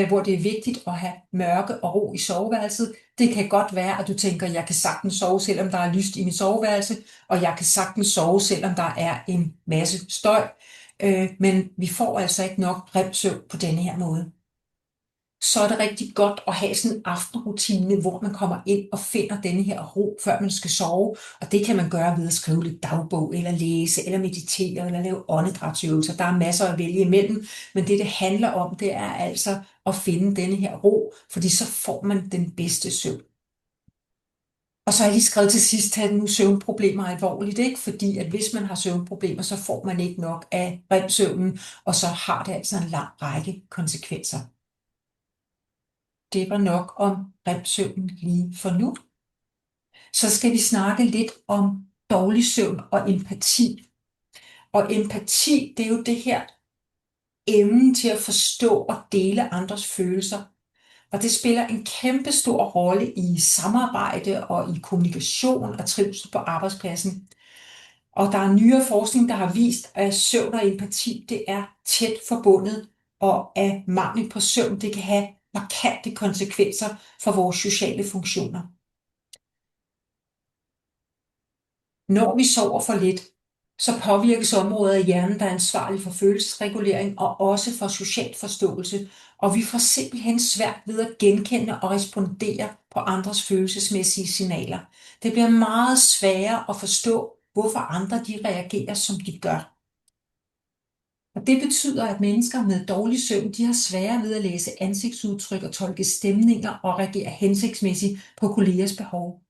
hvor det er vigtigt at have mørke og ro i soveværelset. Det kan godt være, at du tænker, jeg kan sagtens sove, selvom der er lyst i mit soveværelse, og jeg kan sagtens sove, selvom der er en masse støj. Men vi får altså ikke nok REM-søvn på denne her måde. Så er det rigtig godt at have sådan en aftenrutine, hvor man kommer ind og finder denne her ro, før man skal sove. Og det kan man gøre ved at skrive lidt dagbog, eller læse, eller meditere, eller lave åndedrætsøvelser. Der er masser at vælge imellem, men det handler om, det er altså at finde denne her ro, fordi så får man den bedste søvn. Og så har jeg lige skrevet til sidst, tag nu søvnproblemer alvorligt, ikke? Fordi at hvis man har søvnproblemer, så får man ikke nok af REM-søvnen, og så har det altså en lang række konsekvenser. Det var nok om REM-søvn lige for nu. Så skal vi snakke lidt om dårlig søvn og empati. Og empati, det er jo det her evnen til at forstå og dele andres følelser. Og det spiller en kæmpe stor rolle i samarbejde og i kommunikation og trivsel på arbejdspladsen. Og der er nyere forskning, der har vist, at søvn og empati, det er tæt forbundet, og at mangel på søvn, det kan have markante konsekvenser for vores sociale funktioner. Når vi sover for lidt, så påvirkes områder af hjernen, der er ansvarlige for følelsesregulering og også for social forståelse, og vi får simpelthen svært ved at genkende og respondere på andres følelsesmæssige signaler. Det bliver meget sværere at forstå, hvorfor andre de reagerer, som de gør. Og det betyder, at mennesker med dårlig søvn, de har sværere ved at læse ansigtsudtryk og tolke stemninger og reagere hensigtsmæssigt på kollegers behov.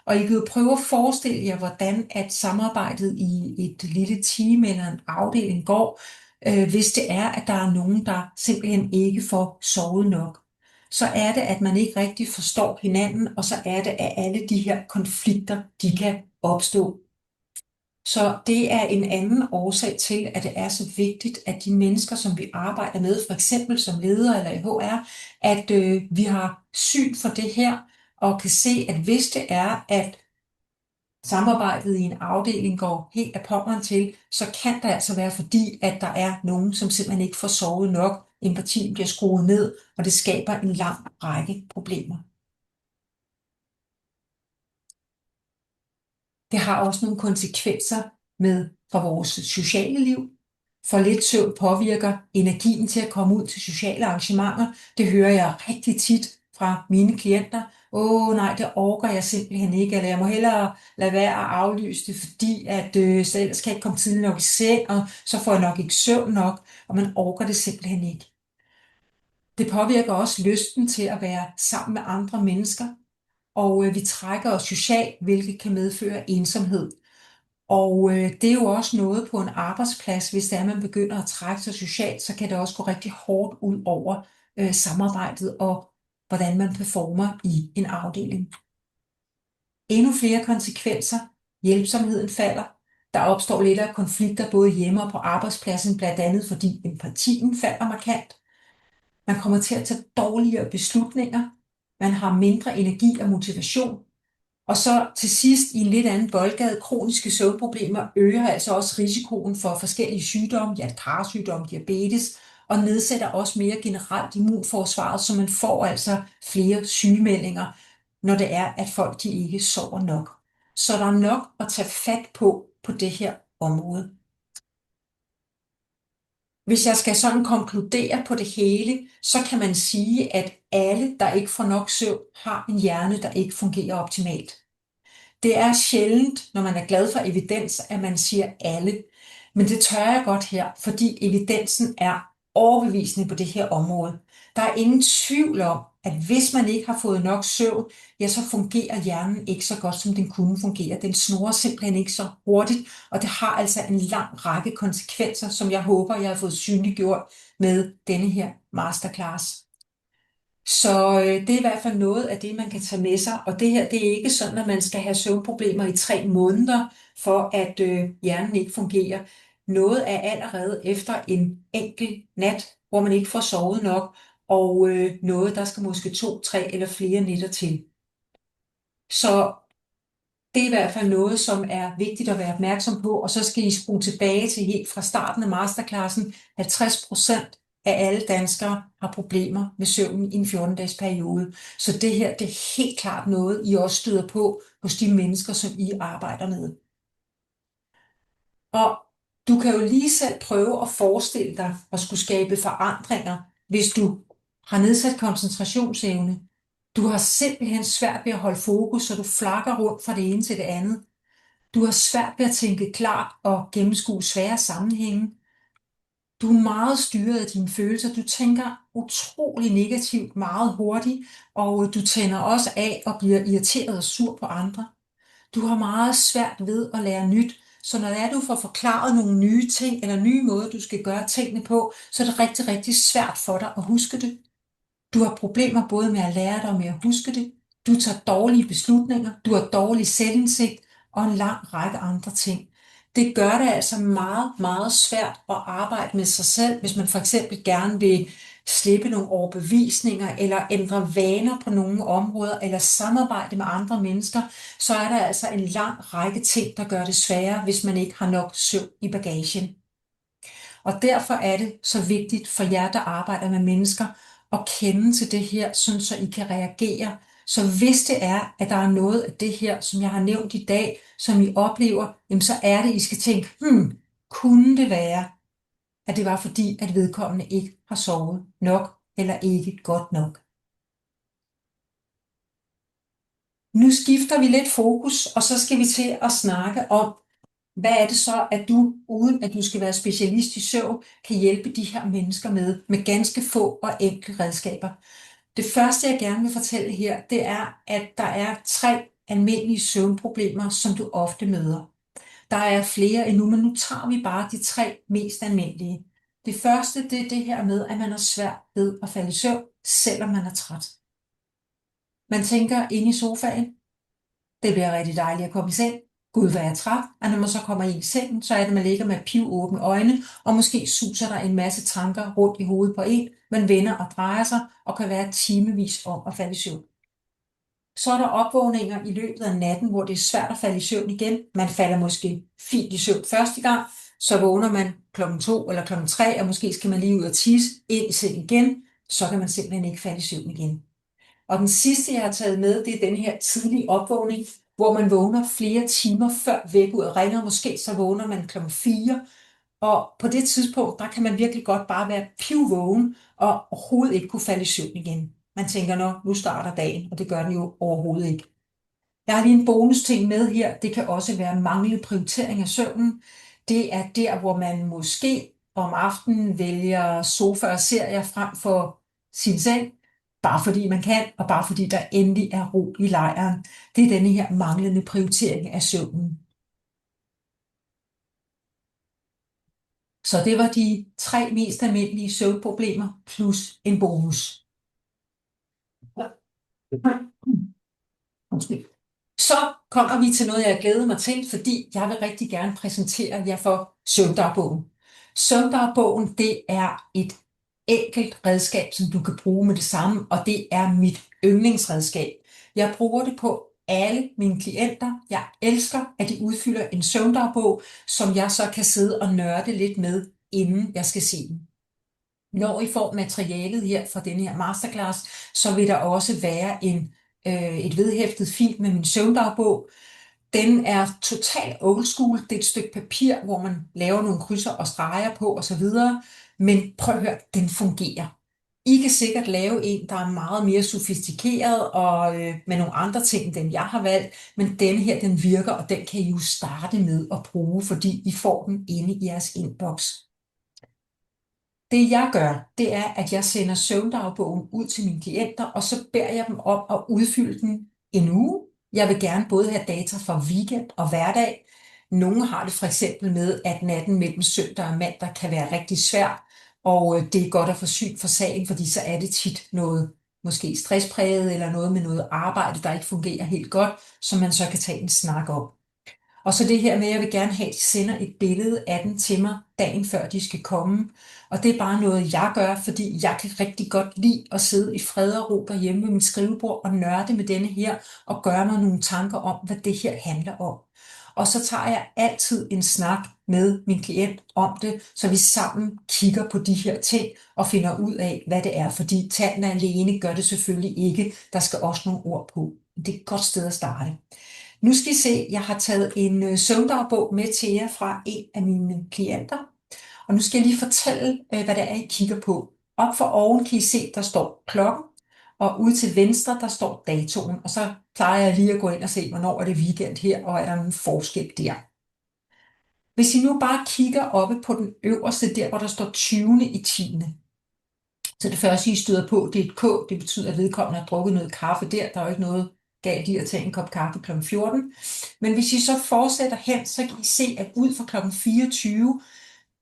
Og I kan jo prøve at forestille jer, hvordan at samarbejdet i et lille team eller en afdeling går, hvis det er, at der er nogen, der simpelthen ikke får sovet nok. Så er det, at man ikke rigtig forstår hinanden, og så er det, at alle de her konflikter, de kan opstå. Så det er en anden årsag til, at det er så vigtigt, at de mennesker, som vi arbejder med, for eksempel som ledere eller i HR, at vi har syn for det her, og kan se, at hvis det er, at samarbejdet i en afdeling går helt af pommeren til, så kan det altså være fordi, at der er nogen, som simpelthen ikke får sovet nok, empatien bliver skruet ned, og det skaber en lang række problemer. Det har også nogle konsekvenser for vores sociale liv. For lidt søvn påvirker energien til at komme ud til sociale arrangementer. Det hører jeg rigtig tit fra mine klienter. Nej, det orker jeg simpelthen ikke, eller jeg må hellere lade være at aflyse det, fordi at så ellers kan jeg ikke komme tidligt nok i seng, og så får jeg nok ikke søvn nok, og man orker det simpelthen ikke. Det påvirker også lysten til at være sammen med andre mennesker, og vi trækker os socialt, hvilket kan medføre ensomhed. Og det er jo også noget på en arbejdsplads, hvis det er, at man begynder at trække sig socialt, så kan det også gå rigtig hårdt ud over samarbejdet og hvordan man performer i en afdeling. Endnu flere konsekvenser. Hjælpsomheden falder. Der opstår lettere konflikter både hjemme og på arbejdspladsen, blandt andet fordi empatien falder markant. Man kommer til at tage dårligere beslutninger. Man har mindre energi og motivation. Og så til sidst i en lidt anden boldgade, kroniske søvnproblemer øger altså også risikoen for forskellige sygdomme, hjertekarsygdomme, diabetes, og nedsætter også mere generelt immunforsvaret, så man får altså flere sygemeldinger, når det er, at folk de ikke sover nok. Så der er nok at tage fat på det her område. Hvis jeg skal sådan konkludere på det hele, så kan man sige, at alle, der ikke får nok søvn, har en hjerne, der ikke fungerer optimalt. Det er sjældent, når man er glad for evidens, at man siger alle. Men det tør jeg godt her, fordi evidensen er overbevisende på det her område. Der er ingen tvivl om, at hvis man ikke har fået nok søvn, ja, så fungerer hjernen ikke så godt, som den kunne fungere. Den snurrer simpelthen ikke så hurtigt, og det har altså en lang række konsekvenser, som jeg håber, jeg har fået synliggjort med denne her masterclass. Så det er i hvert fald noget af det, man kan tage med sig. Og det her, det er ikke sådan, at man skal have søvnproblemer i 3 måneder, for at hjernen ikke fungerer. Noget er allerede efter en enkelt nat, hvor man ikke får sovet nok, og noget, der skal måske 2, 3 eller flere nætter til. Så det er i hvert fald noget, som er vigtigt at være opmærksom på, og så skal I skrue tilbage til helt fra starten af masterclassen. 50% af alle danskere har problemer med søvn i en 14-dages periode. Så det her, det er helt klart noget, I også støder på hos de mennesker, som I arbejder med. Og du kan jo lige selv prøve at forestille dig at skulle skabe forandringer, hvis du har nedsat koncentrationsevne. Du har simpelthen svært ved at holde fokus, så du flakker rundt fra det ene til det andet. Du har svært ved at tænke klart og gennemskue svære sammenhænge. Du er meget styret af dine følelser. Du tænker utrolig negativt meget hurtigt, og du tænder også af og bliver irriteret og sur på andre. Du har meget svært ved at lære nyt, så når det er, du får forklaret nogle nye ting eller nye måder, du skal gøre tingene på, så er det rigtig, rigtig svært for dig at huske det. Du har problemer både med at lære dig og med at huske det. Du tager dårlige beslutninger, du har dårlig selvindsigt og en lang række andre ting. Det gør det altså meget, meget svært at arbejde med sig selv, hvis man for eksempel gerne vil slippe nogle overbevisninger eller ændre vaner på nogle områder eller samarbejde med andre mennesker, så er der altså en lang række ting, der gør det sværere, hvis man ikke har nok søvn i bagagen. Og derfor er det så vigtigt for jer, der arbejder med mennesker, at kende til det her, sådan så I kan reagere. Så hvis det er, at der er noget af det her, som jeg har nævnt i dag, som I oplever, jamen så er det, I skal tænke, kunne det være, at det var fordi, at vedkommende ikke har sovet nok, eller ikke godt nok. Nu skifter vi lidt fokus, og så skal vi til at snakke om, hvad er det så, at du, uden at du skal være specialist i søvn, kan hjælpe de her mennesker med ganske få og enkle redskaber. Det første, jeg gerne vil fortælle her, det er, at der er 3 almindelige søvnproblemer, som du ofte møder. Der er flere endnu, men nu tager vi bare de 3 mest almindelige. Det første, det er det her med, at man har svært ved at falde i søvn, selvom man er træt. Man tænker inde i sofaen, det bliver rigtig dejligt at komme i seng. Gud, hvad jeg er træt. Og når man så kommer ind i sengen, så er det, man ligger med pivåbne øjne, og måske suser der en masse tanker rundt i hovedet på en. Man vender og drejer sig, og kan være timevis om at falde i søvn. Så er der opvågninger i løbet af natten, hvor det er svært at falde i søvn igen. Man falder måske fint i søvn første gang, så vågner man klokken 2 eller klokken 3, og måske skal man lige ud og tisse ind i sengen igen, så kan man simpelthen ikke falde i søvn igen. Og den sidste, jeg har taget med, det er den her tidlige opvågning, hvor man vågner flere timer før vækkeuret ringer. Måske så vågner man klokken 4, og på det tidspunkt, der kan man virkelig godt bare være pivvågen og overhovedet ikke kunne falde i søvn igen. Man tænker, nu starter dagen, og det gør den jo overhovedet ikke. Jeg har lige en bonusting med her. Det kan også være manglende prioritering af søvnen. Det er der, hvor man måske om aftenen vælger sofa og serier frem for sin seng, bare fordi man kan, og bare fordi der endelig er ro i lejren. Det er denne her manglende prioritering af søvnen. Så det var de 3 mest almindelige søvnproblemer plus en bonus. Undskyld. Så kommer vi til noget, jeg glæder mig til, fordi jeg vil rigtig gerne præsentere jer for søvndagbogen. Søvndagbogen, det er et enkelt redskab, som du kan bruge med det samme, og det er mit yndlingsredskab. Jeg bruger det på alle mine klienter. Jeg elsker, at de udfylder en søvndagbog, som jeg så kan sidde og nørde lidt med, inden jeg skal se den. Når I får materialet her fra denne her masterclass, så vil der også være et vedhæftet fil med min søvndagbog. Den er totalt old school. Det er et stykke papir, hvor man laver nogle krydser og streger på osv. Men prøv at høre, den fungerer. I kan sikkert lave en, der er meget mere sofistikeret og med nogle andre ting, end den jeg har valgt. Men den her, den virker, og den kan I jo starte med at bruge, fordi I får den inde i jeres inbox. Det jeg gør, det er, at jeg sender søvndagbogen ud til mine klienter, og så beder jeg dem om at udfylde den en uge. Jeg vil gerne både have data for weekend og hverdag. Nogle har det for eksempel med, at natten mellem søndag og mandag kan være rigtig svær, og det er godt at få syn for sagen, fordi så er det tit noget måske stresspræget eller noget med noget arbejde, der ikke fungerer helt godt, som man så kan tage en snak om. Og så det her med, at jeg vil gerne have, at de sender et billede af den til mig, dagen før de skal komme. Og det er bare noget, jeg gør, fordi jeg kan rigtig godt lide at sidde i fred og ro derhjemme ved mit skrivebord og nørde med denne her, og gøre mig nogle tanker om, hvad det her handler om. og så tager jeg altid en snak med min klient om det, så vi sammen kigger på de her ting og finder ud af, hvad det er, fordi tallene alene gør det selvfølgelig ikke. Der skal også nogle ord på. Det er et godt sted at starte. Nu skal I se, jeg har taget en søvndagbog med til jer fra en af mine klienter, og nu skal jeg lige fortælle, hvad det er, I kigger på. Op for oven kan I se, der står klokken, og ude til venstre, der står datoen, og så plejer jeg lige at gå ind og se, hvornår er det weekend her, og er der nogen forskel der. Hvis I nu bare kigger oppe på den øverste, der hvor der står 20. i 10. Så det første, I støder på, det er et K. Det betyder, at vedkommende har drukket noget kaffe der. Der er jo ikke noget galt i at tage en kop kaffe kl. 14. Men hvis I så fortsætter hen, så kan I se, at ud fra kl. 24,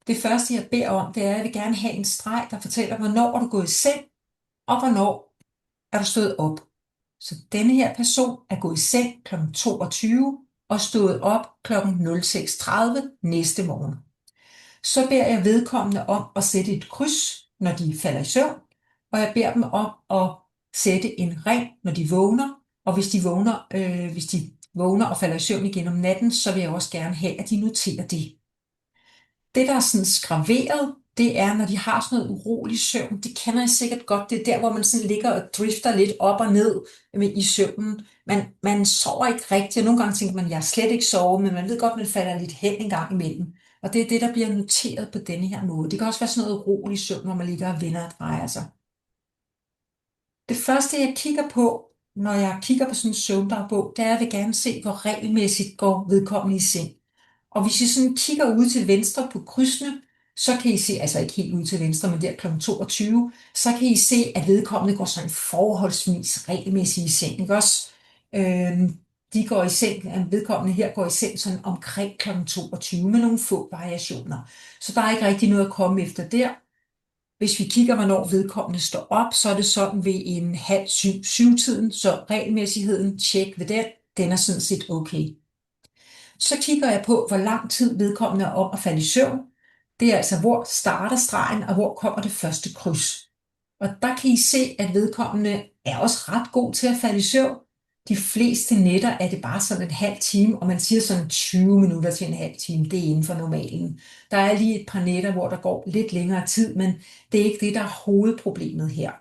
det første, jeg beder om, det er, at jeg vil gerne have en streg, der fortæller, hvornår er du gået i seng, og hvornår er du stået op. Så denne her person er gået i seng kl. 22 og stået op kl. 06:30 næste morgen. Så beder jeg vedkommende om at sætte et kryds, når de falder i søvn, og jeg beder dem om at sætte en ring, når de vågner, og hvis de vågner og falder i søvn igen om natten, så vil jeg også gerne have, at de noterer det. Det, der er sådan skraveret, det er, når de har sådan noget urolig søvn. Det kender I sikkert godt. Det er der, hvor man sådan ligger og drifter lidt op og ned i søvnen. Man sover ikke rigtigt, og nogle gange tænker man, jeg har slet ikke sovet, men man ved godt, man falder lidt hen en gang imellem. Og det er det, der bliver noteret på denne her måde. Det kan også være sådan noget urolig søvn, hvor man ligger og vender og drejer sig. Det første, jeg kigger på, når jeg kigger på sådan en søvndagbog, det er, at jeg vil gerne se, hvor regelmæssigt går vedkommende i seng. Og hvis I sådan kigger ud til venstre på krydsene, så kan I se, altså ikke helt ud til venstre, men der kl. 22, så kan I se, at vedkommende går sådan forholdsvis regelmæssigt i seng, ikke også? De går i seng, vedkommende her går i seng sådan omkring kl. 22 med nogle få variationer. Så der er ikke rigtig noget at komme efter der. Hvis vi kigger, hvornår vedkommende står op, så er det sådan ved en 6:30-7-tiden, så regelmæssigheden, tjek ved den er sådan set okay. Så kigger jeg på, hvor lang tid vedkommende er om at falde i søvn. Det er altså, hvor starter stregen, og hvor kommer det første kryds. Og der kan I se, at vedkommende er også ret god til at falde i søvn. De fleste nætter er det bare sådan en halv time, og man siger sådan 20 minutter til en halv time, det er inden for normalen. Der er lige et par nætter, hvor der går lidt længere tid, men det er ikke det, der er hovedproblemet her.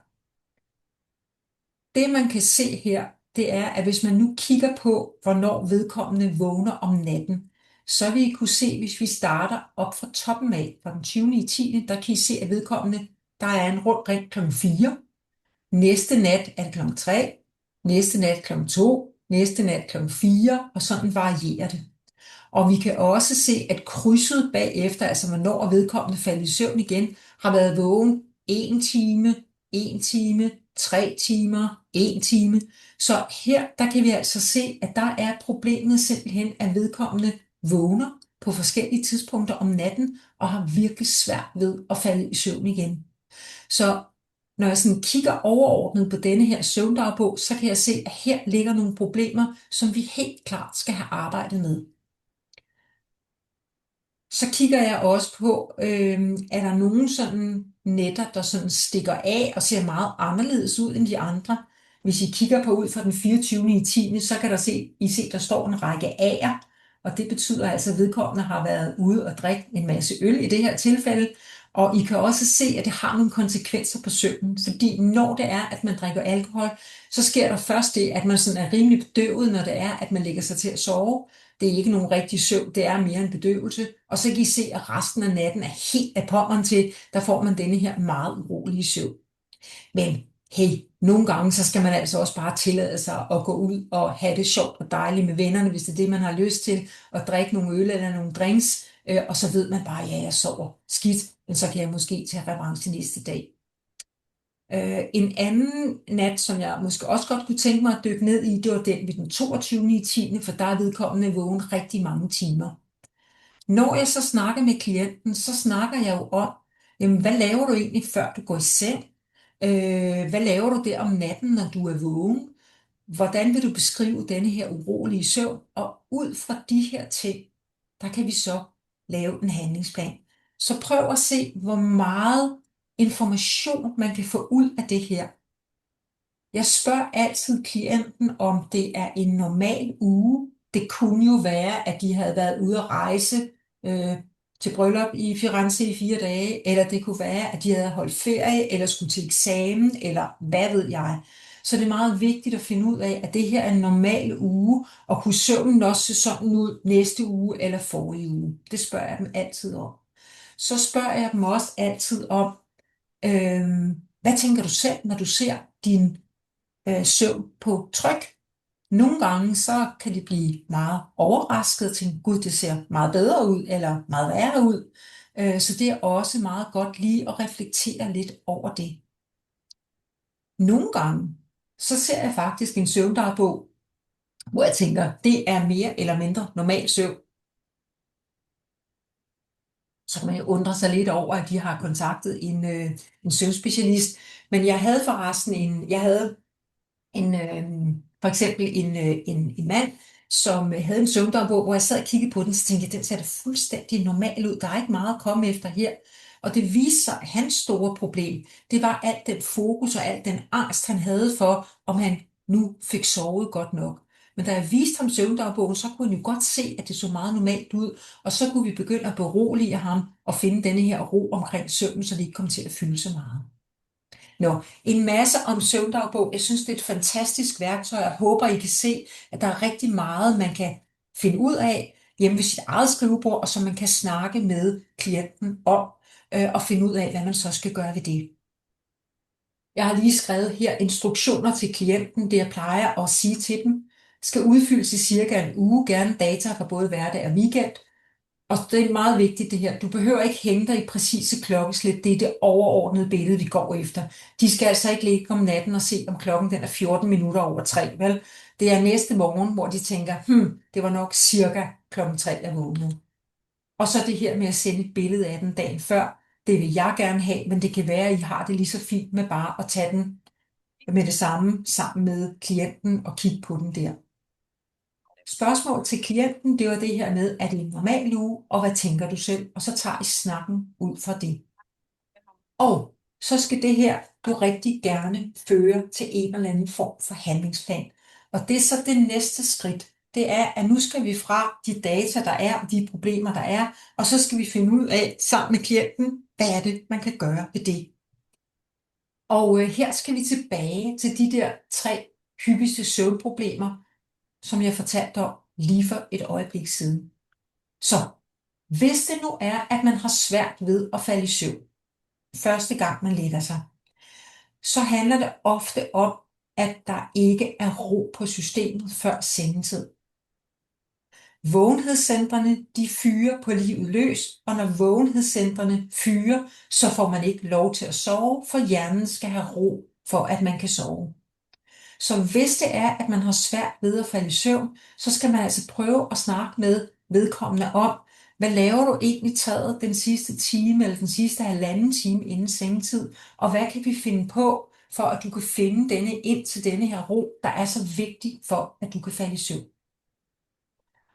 Det man kan se her, det er, at hvis man nu kigger på, hvornår vedkommende vågner om natten, så vil I kunne se, hvis vi starter op fra toppen af, fra den 20. i 10., der kan I se, at vedkommende, der er en rund ring kl. 4. Næste nat er det kl. 3, næste nat kl. 2, næste nat kl. 4, og sådan varierer det. Og vi kan også se, at krydset bagefter, altså hvornår vedkommende falder i søvn igen, har været vågen 1 time, 1 time, 3 timer, 1 time. Så her, der kan vi altså se, at der er problemet simpelthen, at vedkommende vågner på forskellige tidspunkter om natten, og har virkelig svært ved at falde i søvn igen. Så når jeg sådan kigger overordnet på denne her søvndagbog, så kan jeg se, at her ligger nogle problemer, som vi helt klart skal have arbejdet med. Så kigger jeg også på, er der nogen sådan nætter, der sådan stikker af og ser meget anderledes ud end de andre. Hvis I kigger på ud fra den 24. i 10., så kan I se, der står en række A'er, og det betyder altså, at vedkommende har været ude og drikke en masse øl i det her tilfælde. Og I kan også se, at det har nogle konsekvenser på søvnen, fordi når det er, at man drikker alkohol, så sker der først det, at man sådan er rimelig bedøvet, når det er, at man lægger sig til at sove. Det er ikke nogen rigtig søvn, det er mere en bedøvelse. Og så kan I se, at resten af natten er helt af pommeren til, der får man denne her meget urolige søvn. Men hey, nogle gange så skal man altså også bare tillade sig at gå ud og have det sjovt og dejligt med vennerne, hvis det er det, man har lyst til, at drikke nogle øl eller nogle drinks, og så ved man bare, ja, jeg sover skidt, men så kan jeg måske tage revanche næste dag. En anden nat, som jeg måske også godt kunne tænke mig at dykke ned i, det var den ved den 22. i 10., for der er vedkommende vågen rigtig mange timer. Når jeg så snakker med klienten, så snakker jeg jo om, jamen, hvad laver du egentlig, før du går i seng? Hvad laver du der om natten, når du er vågen? Hvordan vil du beskrive denne her urolige søvn? Og ud fra de her ting, der kan vi så lave en handlingsplan. Så prøv at se, hvor meget information man kan få ud af det her. Jeg spørger altid klienten, om det er en normal uge. Det kunne jo være, at de havde været ude at rejse øh, til bryllup i Firenze i 4 dage, eller det kunne være, at de havde holdt ferie, eller skulle til eksamen, eller hvad ved jeg. Så det er meget vigtigt at finde ud af, at det her er en normal uge, og kunne søvnen også se sådan ud næste uge eller forrige uge. Det spørger jeg dem altid om. Så spørger jeg dem også altid om, hvad tænker du selv, når du ser din søvn på tryk? Nogle gange så kan de blive meget overrasket og tænke, gud, det ser meget bedre ud, eller meget værre ud. Så det er også meget godt lige at reflektere lidt over det. Nogle gange, så ser jeg faktisk en søvndagbog, hvor jeg tænker, det er mere eller mindre normal søvn. Så kan man jo undre sig lidt over, at de har kontaktet en søvnspecialist. Men jeg havde forresten for eksempel en mand, som havde en søvndagbog, hvor jeg sad og kiggede på den, så tænkte jeg, den ser da fuldstændig normal ud. Der er ikke meget at komme efter her. Og det viste sig, at hans store problem, det var alt den fokus og alt den angst, han havde for, om han nu fik sovet godt nok. Men da jeg viste ham søvndagbogen, så kunne han jo godt se, at det så meget normalt ud, og så kunne vi begynde at berolige ham og finde denne her ro omkring søvnen, så det ikke kom til at fylde så meget. Nå, en masse om søvndagbog. Jeg synes, det er et fantastisk værktøj. Jeg håber, I kan se, at der er rigtig meget, man kan finde ud af hjemme ved sit eget skrivebord, og som man kan snakke med klienten om, og finde ud af, hvad man så skal gøre ved det. Jeg har lige skrevet her instruktioner til klienten. Det jeg plejer at sige til dem, skal udfyldes i cirka en uge, gerne data fra både hverdag og weekend. Og det er meget vigtigt det her. Du behøver ikke hænge dig i præcise klokkeslæt. Det er det overordnede billede, vi går efter. De skal altså ikke ligge om natten og se, om klokken den er 14 minutter over 3, vel? Det er næste morgen, hvor de tænker, det var nok cirka klokken 3, jeg vågnede. Og så det her med at sende et billede af den dagen før. Det vil jeg gerne have, men det kan være, at I har det lige så fint med bare at tage den med det samme sammen med klienten og kigge på den der. Spørgsmål til klienten, det var det her med, er det en normal uge, og hvad tænker du selv? Og så tager I snakken ud fra det. Og så skal det her du rigtig gerne føre til en eller anden form for handlingsplan. Og det er så det næste skridt. Det er, at nu skal vi fra de data, der er, og de problemer, der er, og så skal vi finde ud af sammen med klienten, hvad er det, man kan gøre ved det. Og her skal vi tilbage til de der 3 hyppigste søvnproblemer, som jeg fortalte om lige for et øjeblik siden. Så hvis det nu er, at man har svært ved at falde i søvn, første gang man lægger sig, så handler det ofte om, at der ikke er ro på systemet før sengetid. Vågenhedscentrene, de fyrer på livet løs, og når vågenhedscentrene fyrer, så får man ikke lov til at sove, for hjernen skal have ro for, at man kan sove. Så hvis det er, at man har svært ved at falde i søvn, så skal man altså prøve at snakke med vedkommende om, hvad laver du egentlig taget den sidste time eller den sidste halvanden time inden sengetid, og hvad kan vi finde på, for at du kan finde denne ind til denne her ro, der er så vigtig for, at du kan falde i søvn.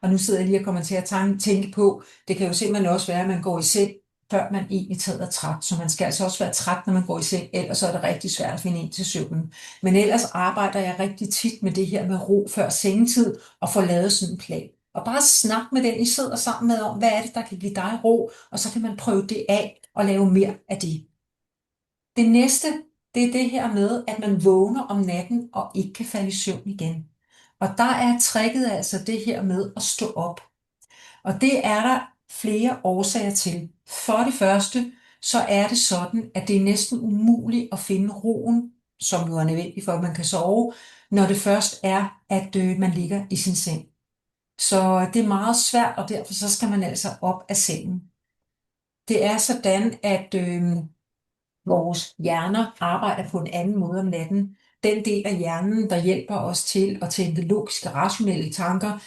Og nu sidder jeg lige og kommer til at tænke på, det kan jo simpelthen også være, at man går i seng, før man egentlig taget er træt. Så man skal altså også være træt, når man går i seng, ellers så er det rigtig svært at finde ind til søvnen. Men ellers arbejder jeg rigtig tit med det her med ro før sengetid, og få lavet sådan en plan. Og bare snak med den, I sidder sammen med om, hvad er det, der kan give dig ro, og så kan man prøve det af og lave mere af det. Det næste, det er det her med, at man vågner om natten og ikke kan falde i søvn igen. Og der er tricket altså det her med at stå op. Og det er der flere årsager til. For det første, så er det sådan, at det er næsten umuligt at finde roen, som jo er nødvendig for, at man kan sove, når det først er, at man ligger i sin seng. Så det er meget svært, og derfor så skal man altså op af sengen. Det er sådan, at vores hjerner arbejder på en anden måde om natten. Den del af hjernen, der hjælper os til at tænke logiske, rationelle tanker,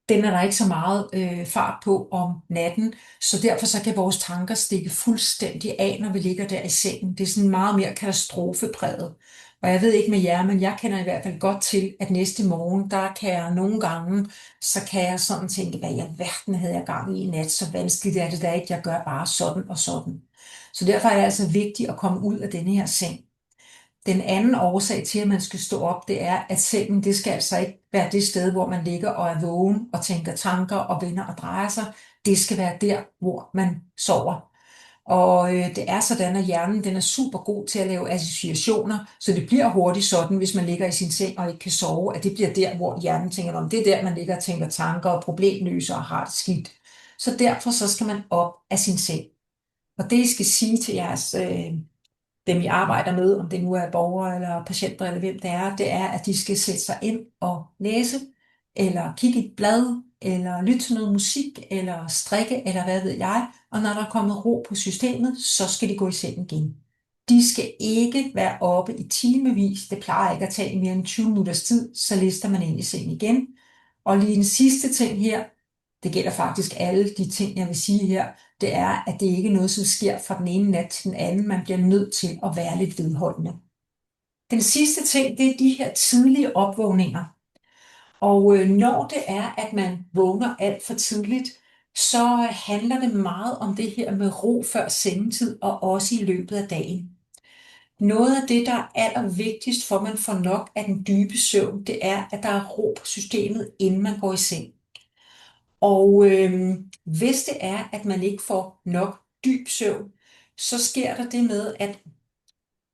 den er der ikke så meget fart på om natten, så derfor så kan vores tanker stikke fuldstændig af, når vi ligger der i sengen. Det er sådan meget mere katastrofepræget. Og jeg ved ikke med jer, men jeg kender i hvert fald godt til, at næste morgen, der kan jeg nogle gange, så kan jeg sådan tænke, hvad i alverden havde jeg gang i nat, så vanskeligt er det da ikke, jeg gør bare sådan og sådan. Så derfor er det altså vigtigt at komme ud af denne her seng. Den anden årsag til, at man skal stå op, det er, at sengen, det skal altså ikke være det sted, hvor man ligger og er vågen og tænker tanker og vender og drejer sig. Det skal være der, hvor man sover. Og det er sådan, at hjernen den er super god til at lave associationer, så det bliver hurtigt sådan, hvis man ligger i sin seng og ikke kan sove, at det bliver der, hvor hjernen tænker, om det er der, man ligger og tænker tanker og problemløser og har det skidt. Så derfor så skal man op af sin seng. Og det, I skal sige til jeres dem I arbejder med, om det nu er borgere eller patienter eller hvem det er, at de skal sætte sig ind og læse, eller kigge i et blad, eller lytte til noget musik, eller strikke, eller hvad ved jeg. Og når der er kommet ro på systemet, så skal de gå i seng igen. De skal ikke være oppe i timevis. Det plejer ikke at tage mere end 20 minutters tid, så lister man ind i seng igen. Og lige en sidste ting her, det gælder faktisk alle de ting, jeg vil sige her, det er, at det ikke er noget, som sker fra den ene nat til den anden. Man bliver nødt til at være lidt vedholdende. Den sidste ting, det er de her tidlige opvågninger. Og når det er, at man vågner alt for tidligt, så handler det meget om det her med ro før sengetid og også i løbet af dagen. Noget af det, der er allervigtigst for, at man får nok af den dybe søvn, det er, at der er ro på systemet, inden man går i seng. Og hvis det er, at man ikke får nok dyb søvn, så sker der det med,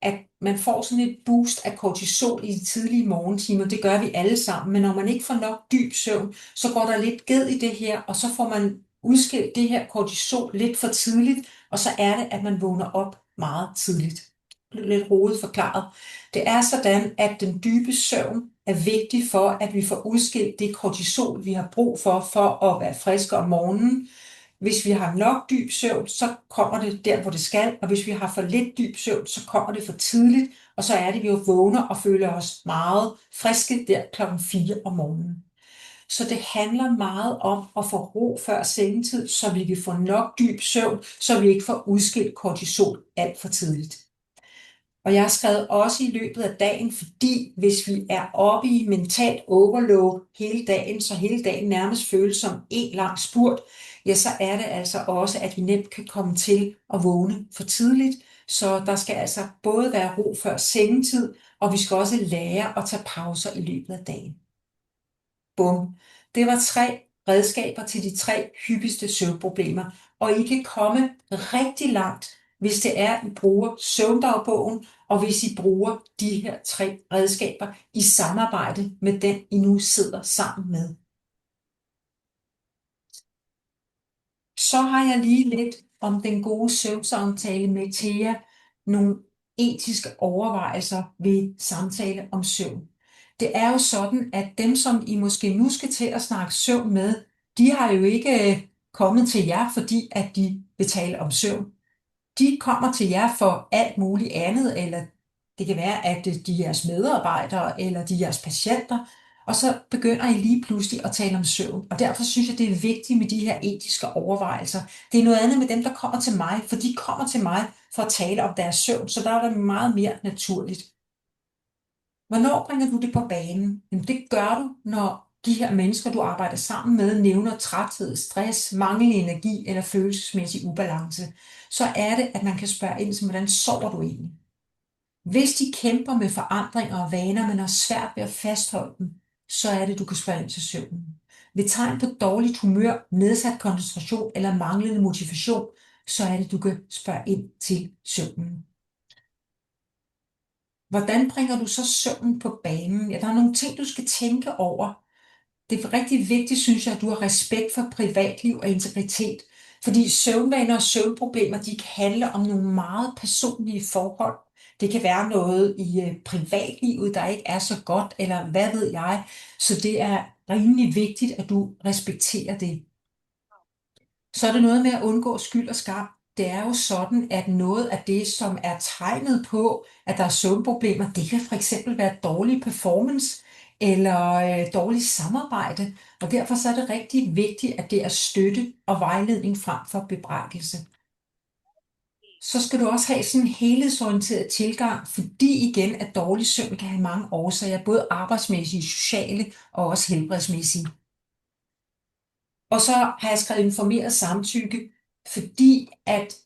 at man får sådan et boost af kortisol i de tidlige morgentimer. Det gør vi alle sammen, men når man ikke får nok dyb søvn, så går der lidt ged i det her, og så får man udskilt det her kortisol lidt for tidligt, og så er det, at man vågner op meget tidligt. Lidt rodet forklaret. Det er sådan, at den dybe søvn er vigtig for, at vi får udskilt det kortisol, vi har brug for at være friske om morgenen. Hvis vi har nok dyb søvn, så kommer det der, hvor det skal, og hvis vi har for lidt dyb søvn, så kommer det for tidligt, og så er det, vi jo vågner og føler os meget friske der klokken 4 om morgenen. Så det handler meget om at få ro før sengetid, så vi kan få nok dyb søvn, så vi ikke får udskilt kortisol alt for tidligt. Og jeg har skrevet også i løbet af dagen, fordi hvis vi er oppe i mentalt overload hele dagen, så hele dagen nærmest føles som en lang spurt, ja, så er det altså også, at vi nemt kan komme til at vågne for tidligt. Så der skal altså både være ro før sengetid, og vi skal også lære at tage pauser i løbet af dagen. Bum. Det var 3 redskaber til de 3 hyppigste søvnproblemer, og I kan komme rigtig langt, hvis det er, I bruger søvndagbogen, og hvis I bruger de her 3 redskaber i samarbejde med den, I nu sidder sammen med. Så har jeg lige lidt om den gode søvnsamtale med Thea, nogle etiske overvejelser ved samtale om søvn. Det er jo sådan, at dem, som I måske nu skal til at snakke søvn med, de har jo ikke kommet til jer, fordi at de vil tale om søvn. De kommer til jer for alt muligt andet, eller det kan være, at de er jeres medarbejdere, eller de er jeres patienter, og så begynder I lige pludselig at tale om søvn. Og derfor synes jeg, det er vigtigt med de her etiske overvejelser. Det er noget andet med dem, der kommer til mig, for de kommer til mig for at tale om deres søvn, så der er det meget mere naturligt. Hvornår bringer du det på banen? Jamen, det gør du, når de her mennesker, du arbejder sammen med, nævner træthed, stress, manglende energi eller følelsesmæssig ubalance. Så er det, at man kan spørge ind til, hvordan sover du egentlig? Hvis de kæmper med forandringer og vaner, men har svært ved at fastholde dem, så er det, du kan spørge ind til søvnen. Ved tegn på dårligt humør, nedsat koncentration eller manglende motivation, så er det, du kan spørge ind til søvnen. Hvordan bringer du så søvnen på banen? Ja, der er nogle ting, du skal tænke over. Det er rigtig vigtigt, synes jeg, at du har respekt for privatliv og integritet. Fordi søvnvaner og søvnproblemer, de kan handle om nogle meget personlige forhold. Det kan være noget i privatlivet, der ikke er så godt, eller hvad ved jeg. Så det er rimelig vigtigt, at du respekterer det. Så er det noget med at undgå skyld og skam. Det er jo sådan, at noget af det, som er tegnet på, at der er søvnproblemer, det kan for eksempel være dårlig performance eller dårligt samarbejde. Og derfor så er det rigtig vigtigt, at det er støtte og vejledning frem for bebrejdelse. Så skal du også have sådan en helhedsorienteret tilgang, fordi igen, at dårlig søvn kan have mange årsager, både arbejdsmæssige, sociale og også helbredsmæssige. Og så har jeg skrevet informeret samtykke, fordi at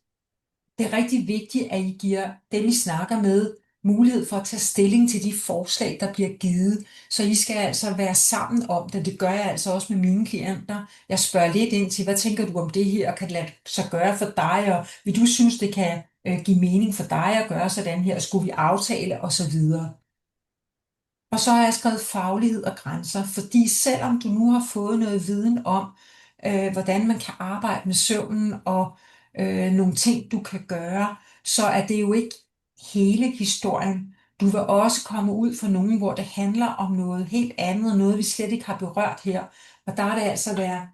det er rigtig vigtigt, at I giver dem, I snakker med, mulighed for at tage stilling til de forslag, der bliver givet. Så I skal altså være sammen om det. Det gør jeg altså også med mine klienter. Jeg spørger lidt ind til, hvad tænker du om det her, og kan det lade sig gøre for dig, og vil du synes, det kan give mening for dig at gøre sådan her, skulle vi aftale, og så videre. Og så har jeg skrevet faglighed og grænser, fordi selvom du nu har fået noget viden om, hvordan man kan arbejde med søvnen og nogle ting, du kan gøre, så er det jo ikke hele historien. Du vil også komme ud for nogen, hvor det handler om noget helt andet, noget vi slet ikke har berørt her. Og der er det altså at være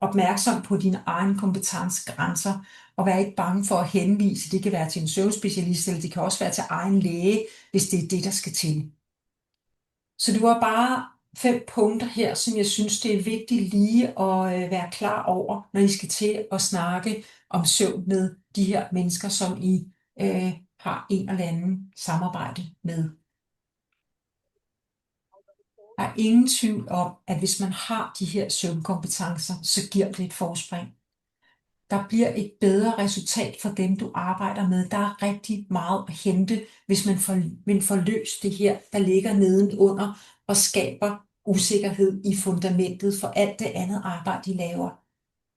opmærksom på dine egne kompetencegrænser, og vær ikke bange for at henvise. Det kan være til en søvnspecialist, eller det kan også være til egen læge, hvis det er det, der skal til. Så det var bare 5 punkter her, som jeg synes, det er vigtigt lige at være klar over, når I skal til at snakke om søvn med de her mennesker, som I har en eller anden samarbejde med. Der er ingen tvivl om, at hvis man har de her søvnkompetencer, så giver det et forspring. Der bliver et bedre resultat for dem, du arbejder med. Der er rigtig meget at hente, hvis man får løst det her, der ligger nedenunder og skaber usikkerhed i fundamentet for alt det andet arbejde, de laver.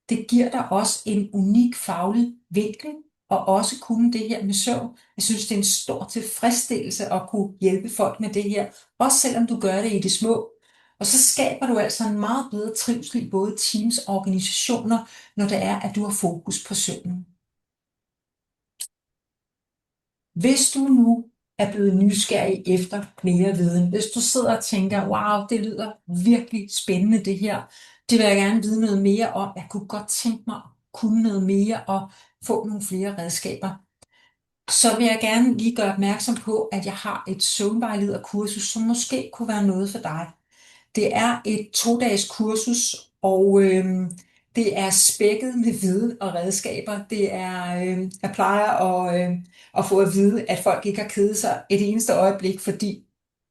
Det giver dig også en unik faglig vinkel, og også kunne det her med søvn. Jeg synes, det er en stor tilfredsstillelse at kunne hjælpe folk med det her, også selvom du gør det i det små. Og så skaber du altså en meget bedre trivsel i både teams og organisationer, når det er, at du har fokus på søvnen. Hvis du nu er blevet nysgerrig efter mere viden, hvis du sidder og tænker, wow, det lyder virkelig spændende det her, det vil jeg gerne vide noget mere om, jeg kunne godt tænke mig at kunne noget mere og få nogle flere redskaber, så vil jeg gerne lige gøre opmærksom på, at jeg har et søvnvejlederkursus, som måske kunne være noget for dig. Det er et 2-dages kursus, og det er spækket med viden og redskaber. Det er, jeg plejer at få at vide, at folk ikke har kedet sig et eneste øjeblik, fordi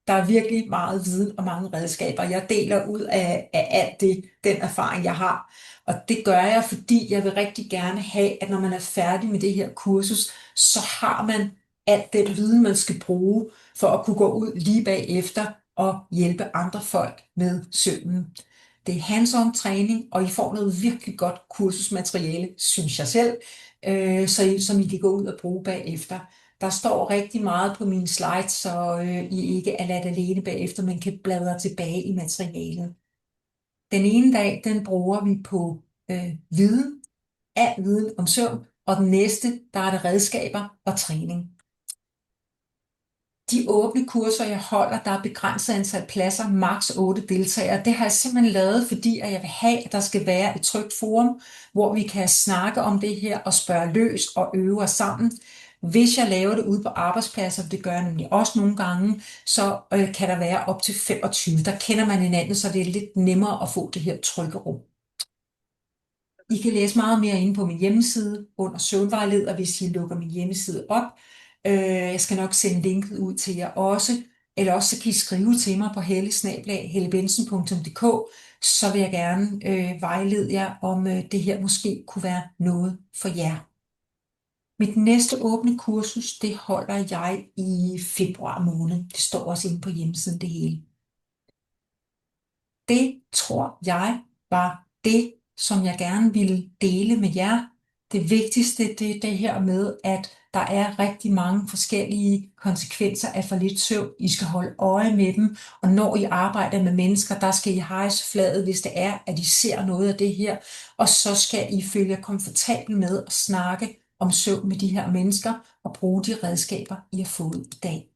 der er virkelig meget viden og mange redskaber. Jeg deler ud af alt det, den erfaring, jeg har. Og det gør jeg, fordi jeg vil rigtig gerne have, at når man er færdig med det her kursus, så har man alt den viden, man skal bruge for at kunne gå ud lige bagefter og hjælpe andre folk med søvnen. Det er hands-on træning, og I får noget virkelig godt kursusmateriale, synes jeg selv, som I kan gå ud og bruge bagefter. Der står rigtig meget på mine slides, så I ikke er ladt alene bagefter, men kan bladre tilbage i materialet. Den ene dag, den bruger vi på viden, al viden om søvn, og den næste, der er det redskaber og træning. De åbne kurser, jeg holder, der er begrænset antal pladser, maks 8 deltagere. Det har jeg simpelthen lavet, fordi jeg vil have, at der skal være et trygt forum, hvor vi kan snakke om det her og spørge løs og øve os sammen. Hvis jeg laver det ude på arbejdspladser, det gør jeg nemlig også nogle gange, så kan der være op til 25. Der kender man hinanden, så det er lidt nemmere at få det her trygge rum. I kan læse meget mere inde på min hjemmeside under søvnvejleder, hvis I lukker min hjemmeside op. Jeg skal nok sende linket ud til jer også, eller også så kan I skrive til mig på helle@hellebensen.dk, så vil jeg gerne vejlede jer, om det her måske kunne være noget for jer. Mit næste åbne kursus, det holder jeg i februar måned. Det står også inde på hjemmesiden det hele. Det tror jeg var det, som jeg gerne ville dele med jer. Det vigtigste, det er det her med, at der er rigtig mange forskellige konsekvenser af for lidt søvn. I skal holde øje med dem, og når I arbejder med mennesker, der skal I hejse flaget, hvis det er, at I ser noget af det her. Og så skal I føle jer komfortabel med at snakke om søvn med de her mennesker og bruge de redskaber, I har fået i dag.